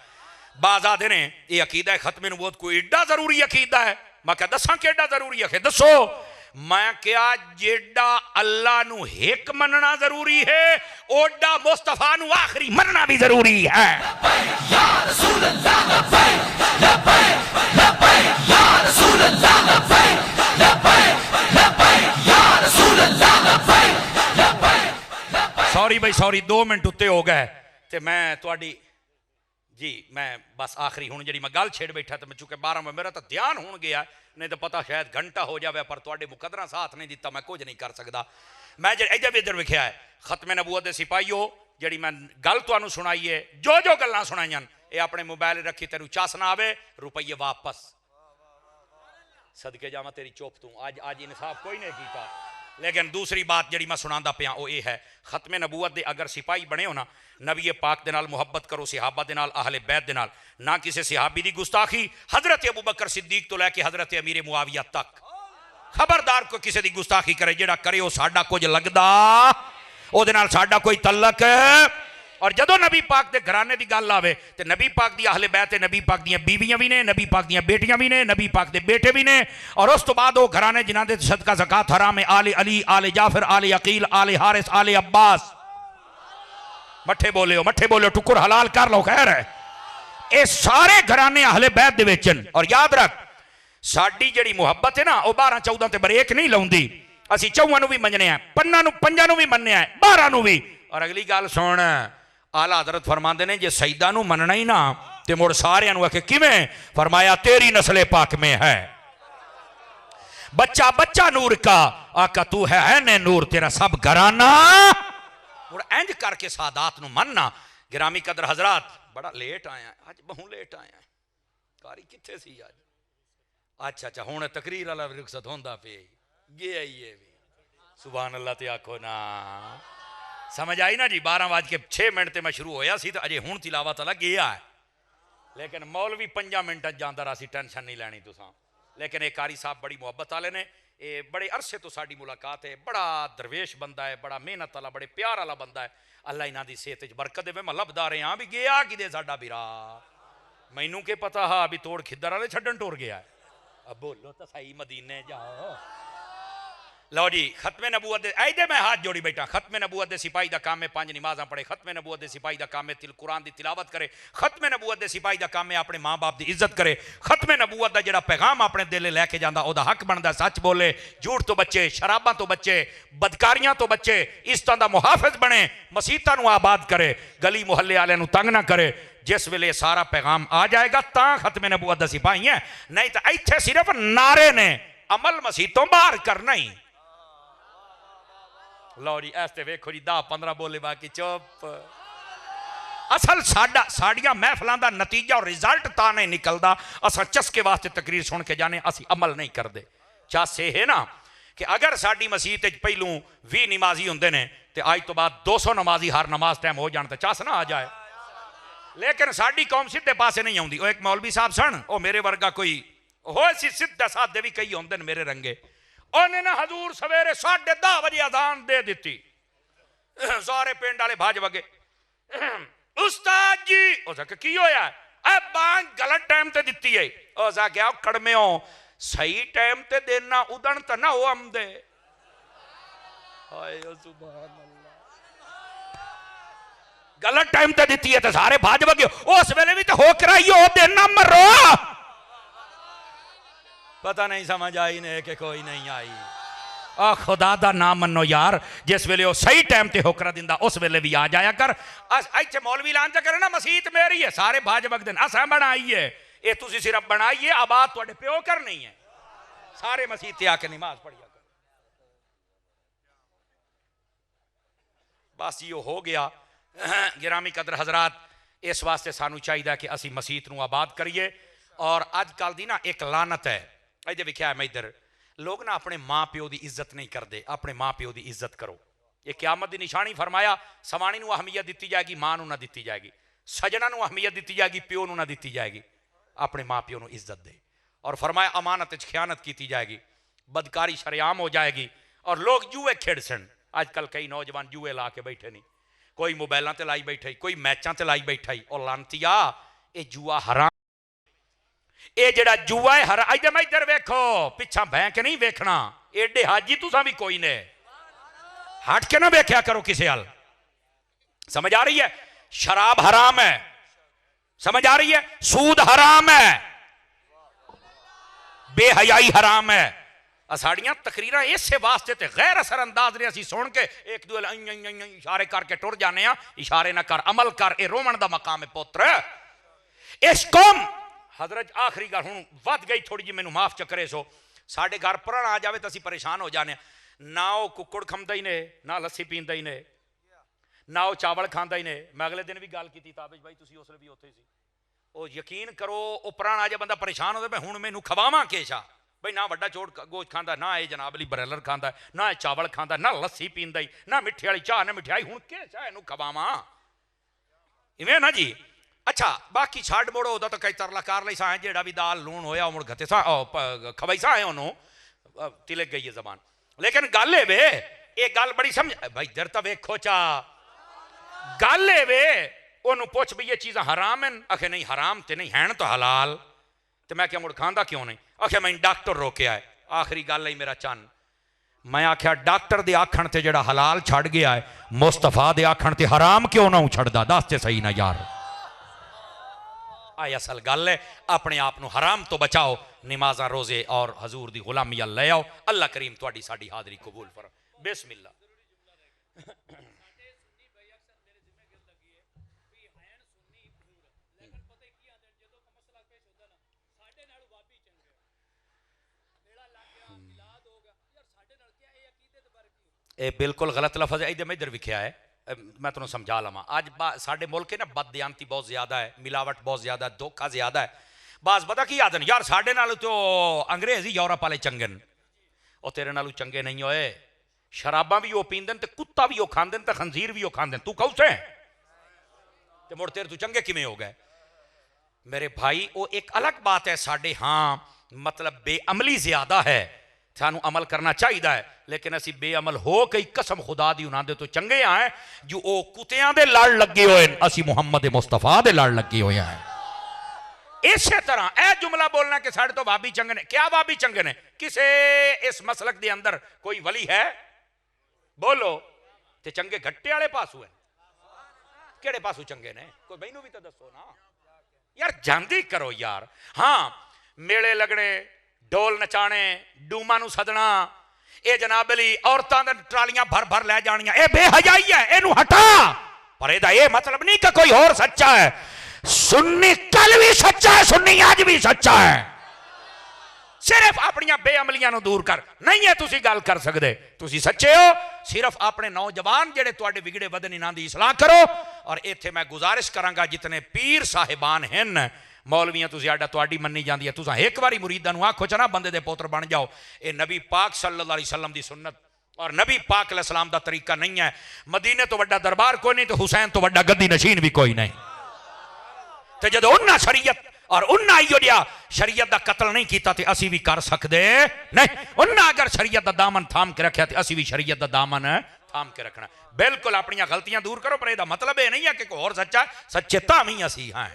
बाज़ आदे ने ये अकीदा है खत्मे नबूवत कोई एडा जरूरी अकीदा है। मैं क्या दसा कि एडा जरूरी है? दसो। मैं क्या जेडा अल्लाह नू हिक मनना जरूरी है, ओडा मुस्तफा नू आखिरी मनना भी जरूरी है। सॉरी भाई सॉरी, 2 मिनट उत्ते हो गए ते मैं तुहाडी जी मैं बस आखिरी हूँ जी मैं गल छेड़ बैठा, तो मैं चूंकि 12 में मेरा तो ध्यान हो गया, नहीं तो पता शायद घंटा हो जाए, पर तुहाडे मुकदरा साथ नहीं दिता, मैं कुछ नहीं कर सकता। मैं इधर भी इधर लिखा है खत्मे नबूवत दे सिपाहियो, जी मैं गल तुहानूं सुनाई है, जो जो गल्लां सुनाईयां ये अपने मोबाइल रखी, तेनू चस ना आवे रुपये वापस। सदके जावा तेरी चुप तू, आज इंसाफ कोई नहीं किया। लेकिन दूसरी बात जी मैं सुनांदा पिया वो ये है, खत्मे नबूवत दे अगर सिपाही बने हो ना, नबी पाक दे नाल मुहब्बत करो, सिहाबा दे नाल, अहले बैत दे नाल, ना किसी सिहाबी दी गुस्ताखी, हजरत अबू बकर सिद्दीक तो लैके हजरत अमीर मुआविया तक। खबरदार को किसी दी गुस्ताखी करे, जेड़ा करे वो साडा कुछ लगदा, ओदे नाल साडा कोई तल्लक। और जदों नबी पाक दे घराने दी गल आवे ते नबी पाक दी अहले बैत, नबी पाक दी बीवियां भी ने, नबी पाक दी बेटियां भी ने, नबी पाक दे बेटे भी ने, और उस तो बाद वो घराने जिन्हां दे सदका ज़कात हराम है, आले अली, आले जाफर, आले अकील, आले हारिस, आले अब्बास। मठे बोले टुकुर हलाल कर लो, खैर है। ये सारे घराने अहले बैत दे विच हन। और याद रख साडी जिहड़ी मुहब्बत है ना वो 12-14 ते ब्रेक नहीं लाउंदी, असीं 4 नूं भी मनने आ, 5 नूं भी मनने आ, 12 नूं भी। और अगली गल सुन, आला हजरत फरमाते ने जे सईदा नूं मनना ही ना ते मुड़ सारियां नूं आखे किवें? फरमाया तेरी नस्ले पाक में है बच्चा बच्चा नूर का, आका तू है ने नूर, तेरा सब घराना। मुड़ इंज करके सादात नूं मनना। गिरामी कदर हजरात, बड़ा लेट आया आज, बहु लेट आया, कारी कित्थे सी आज? अच्छा अच्छा हुण तकरीर वाला भी रुखसत होंदा पे गया ही है भी सुभान अल्लाह ते आखो ना समझ आई ना जी 12:06 ते मैं शुरू होया सी तो अजे हुण तिलावत वाला गया है लेकिन मौलवी 5 मिनट जांदा रहा सी टेंशन नहीं लैनी तुसां लेकिन एक कारी साहब बड़ी मुहब्बत वाले ने ये बड़े अरसे तो साड़ी मुलाकात है बड़ा दरवेश बंदा है बड़ा मेहनत वाला बड़े प्यार वाला बंदा है अल्लाह इन्हां दी सेहत च बरकत देवे मैं लभदा रहा भी गया किदे साडा बिरा मैनू के पता हा भी तोड़ खिद्दर वाले छड्डन टुर गया है अब बोलो तो सही मदीने जाओ लो जी खत्मे नबूवत दे ऐदे मैं हाथ जोड़ी बैठा खत्मे नबूवत दे सिपाही दा काम है 5 नमाज़ां पढ़े खत्मे नबूवत दे सिपाही दा काम है कुरान दी तिलावत करे खत्मे नबूवत दे सिपाही दा काम है अपने माँ बाप दी इज्जत करे खत्मे नबूवत दा जेड़ा पैगाम अपने दिल लैके जांदा ओदा हक बनदा सच बोले झूठ तो बच्चे शराबां तो बच्चे बदकारियां तो बच्चे इज्जतां दा मुहाफिज बने मसीतां नूं आबाद करे गली मुहल्ले वालियां नूं तंग ना करे जिस वेले सारा पैगाम आ जाएगा तां खत्मे नबूवत दा सिपाही है नहीं तो इत्थे सिर्फ नारे ने अमल मसीतों बाहर करना ही लो जी ऐसे वेखो जी 10-15 बोले बाकी चुप असल साड़ियां महफलों का नतीजा और रिजल्ट ता नहीं निकलता असा चस्के वास्ते तकरीर सुन के जाने असी अमल नहीं करते चस ये है ना कि अगर साड़ी मसीत पहलू 20 नमाजी होंगे ने तो अज तो बाद 200 नमाजी हर नमाज टाइम हो जाने तो चस ना आ जाए लेकिन साड़ी कौम सीधे पासे नहीं आती एक मौलवी साहब सन वो मेरे वर्गा कोई हो सीधे साधे भी कई होंगे मेरे रंगे उन्हें ना हजूर सवेरे 10:30 बजे अजान दे दी सारे पिंड वाले भज वगे उस्ताद जी उस की होया बांग गलत टाइम ते दिती है उस आख्या कड़मेओ सही टाइम ते देना उदन तो ना हो आमदे गलत टाइम ते दिती है तो सारे भज वगे उस वेले भी तो हो कराइयो देना मरो पता नहीं समझ आई ने कि कोई नहीं आई आ खुदा दा नाम मनो यार जिस वेले वो सही टाइम ते होकरा दिंदा उस वेले भी आ जाया कर इत्थे मौलवी लान च करे ना मसीत मेरी है सारे भाज वगदे असा बनाई है ये तुसी सिर्फ बनाई है आबाद तुहाडे प्यो करनी है सारे मसीत आके नमाज पढ़िया कर बस यो हो गया गिरामी कदर हजरात इस वास्ते सानू चाहिए कि असी मसीत नूं आबाद करिए और अजकल दी ना एक लानत है इधर लिखा है मैं इधर लोग ना अपने माँ प्यो की इज्जत नहीं करते अपने माँ प्यो की इज्जत करो ये क़यामत की निशानी फरमाया सवाणी नूं अहमियत दी जाएगी माँ नूं ना दी जाएगी सजना नूं अहमियत दी जाएगी प्यो नूं ना दी जाएगी अपने माँ प्यो नूं इज्जत दे और फरमाया अमानत च खयानत की जाएगी बदकारी शरेआम हो जाएगी और लोग जुए खेड़ सन अजकल कई नौजवान जुए ला के बैठे नहीं कोई मोबाइलों ते लाई बैठा कोई मैचों ते लाई बैठा और लानतिया ये जुआ हराम ये जड़ा जुआ है हरा इधर मैं इधर वेखो पिछा बह के नहीं वेखना एडे हाजी तुसा भी कोई ने हट के ना वेख्या करो किसी हल समझ आ रही है शराब हराम है समझ आ रही है सूद हराम है बेहयाई हराम है साड़ियां तकरीरां इस वास्ते ते गैर असर अंदाज ने असी सुन के एक दूसरे इशारे करके टुर जाने इशारे ना कर अमल कर ए रोमन दा मकाम है पुत्र इस कौम हजरत आखिरी गल हूँ वध गई थोड़ी जी मैनू माफ चकरे सो साढ़े घर पुराना आ जाए तो असी परेशान हो जाने ना वो कुकड़ खांदा ही ने ना लस्सी पींदा ही ने ना वो चावल खांदा ही ने मैं अगले दिन भी गल की ताबिश भाई तुसी उसले भी उत्थे सी वो यकीन करो वो पुराना आ जाए बंदा परेशान हो मैं हुण मैनू खवावां केशा भाई ना वड्डा चोट गोश्त खांदा ना ये जनाब अली ब्रैलर खांदा ना चावल खांदा ना लस्सी पींदा ही ना मिठे वाली चाह ना मिठाई हुण केशा इनू खवावां इवें ना जी अच्छा बाकी छड़ मोड़ो उदा तो कई तरला कार ली सा जेड़ा भी दाल लूण होया मुड़ गते सा खवाई सा है उन्होंने तिलक गई है जबान लेकिन गल है वे ये गल बड़ी समझ भाई इधर तो वेखो चा गल है वे ओनू पुछ भी ये चीज़ां हराम हैं आखे नहीं हराम तो नहीं हैं तो हलाल तो मैं क्या मुड़ खांदा क्यों नहीं आखे मैं डॉक्टर रोके आए आखिरी गल है मेरा चन मैं आख्या डॉक्टर दे आखण ते जेड़ा हलाल छड़ गया है मुस्तफा दे आखण ते हराम क्यों ना छड़दा दस ते सही ना यार आई असल गल है अपने आप को हराम तो बचाओ नमाजा रोजे और हजूर दी गुलामी ले आओ अल्लाह करीम तुहाडी साडी हाज़री कबूल फर बिस्मिल्लाह ये बिल्कुल गलत लफज है इधर इधर लिखा है मैं तुम्हें समझा लवा अज साढ़े मुल्क ना बददयांती बहुत ज़्यादा है मिलावट बहुत ज़्यादा है धोखा ज़्यादा है बाज पता की आदन यार साढ़े नाल तो अंग्रेज ही यूरोप वाले चंगे न, और तेरे नालों चंगे नहीं होए। शराबा भी वो पींदे ते कुत्ता भी वो खांदे ते खंजीर भी वो खांदे, तू कौस है ते मुड़ तेरे तू चंगे किमें हो गए? मेरे भाई वो एक अलग बात है, साढ़े हाँ मतलब बेअमली ज्यादा है, सानू अमल करना चाहिए है, लेकिन असी बेअमल हो कई कसम खुदा दी उन्हां दे तो चंगे आए जो ओ कुत्तियां दे लड़ लगे हुए, असी मुहम्मद मुस्तफा दे लड़ लगे हुए हैं। इसे तरह ए जुमला बोलना कि साढ़े तो वाबी चंगे ने, क्या वाबी चंगे ने? किसे इस मसलक दे अंदर कोई वली है? बोलो ते चंगे घट्टे वाले पासू है, केड़े पासू चंगे ने? कोई मैनू भी तो दसो ना यार, जांदी करो यार। हाँ मेले लगने, ढोल नचाने, डूमा नू सदना, ये जनाब अली औरतां दे ट्रालियां भर भर लै जानियां, ये बेहयाई है, इनू हटा। पर एदा ये मतलब नहीं कि कोई और सच्चा है। सुन्नी कल भी सच्चा है, सुन्नी आज भी सच्चा है। सिर्फ अपनी बेअमलियां नू दूर कर नहीं है तुसी गल कर सकते, तुसी सच्चे हो। सिर्फ अपने नौजवान जेडे तुहाडे विगड़े वदन इन्हां दी इसलाह करो। और इत्थे मैं गुजारिश करांगा जितने पीर साहिबान हैं, मौलवियां तुसी आडा तुहाडी मन्नी जांदी है, तुसां एक बारी मुरीदां नू आखो च ना बंदे दे पुत्र बन जाओ। ये नबी पाक सल्लल्लाहु अलैहि वसल्लम दी सुन्नत और नबी पाक अलैहि सलाम दा तरीका नहीं है। मदीने तो वड्डा दरबार कोई नहीं, तो हुसैन तो वड्डा गद्दी नशीन भी कोई नहीं। तो जदों उन्हां शरीयत और उन्हां इहो जिहा शरीयत दा कत्ल नहीं कीता ते असी भी कर सकदे नहीं। उन्हां अगर शरीयत दा दामन थाम के रखिया ते असी भी शरीयत दा दामन थाम के रखना। बिल्कुल अपनी गलतियां दूर करो, पर एदा मतलब ये नहीं है कि कोई और सच्चा, सच्चे तां ही असी हां।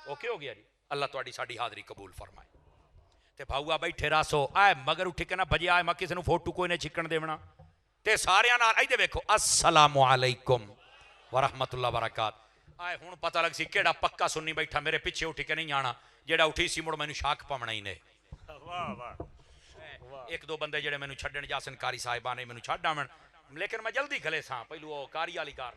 ओके हो गया जी, अल्लाह तुहाडी साडी हाज़री कबूल फरमाए। ते भाऊआ बैठे रासो आए मगर उठ के ना भजे आए, मैं किसी फोटो कोई नहीं छिकन देवना ते सारियां नाल इधर देखो अस्सलामु अलैकुम व रहमतुल्लाह बरकात। आए हुण पता लग सी केड़ा पक्का सुन्नी बैठा मेरे पीछे उठ के नहीं आना, जेड़ा उठी सी मुड़ मैनू शाख पावना ही ने। वाह वाह। एक दो बंदे जेड़े मैनू छड्डण जासन कारी साहिबा ने मैनू छड्ड आवन, लेकिन मैं जल्दी खले सा, पहलू वो कारी वाली कार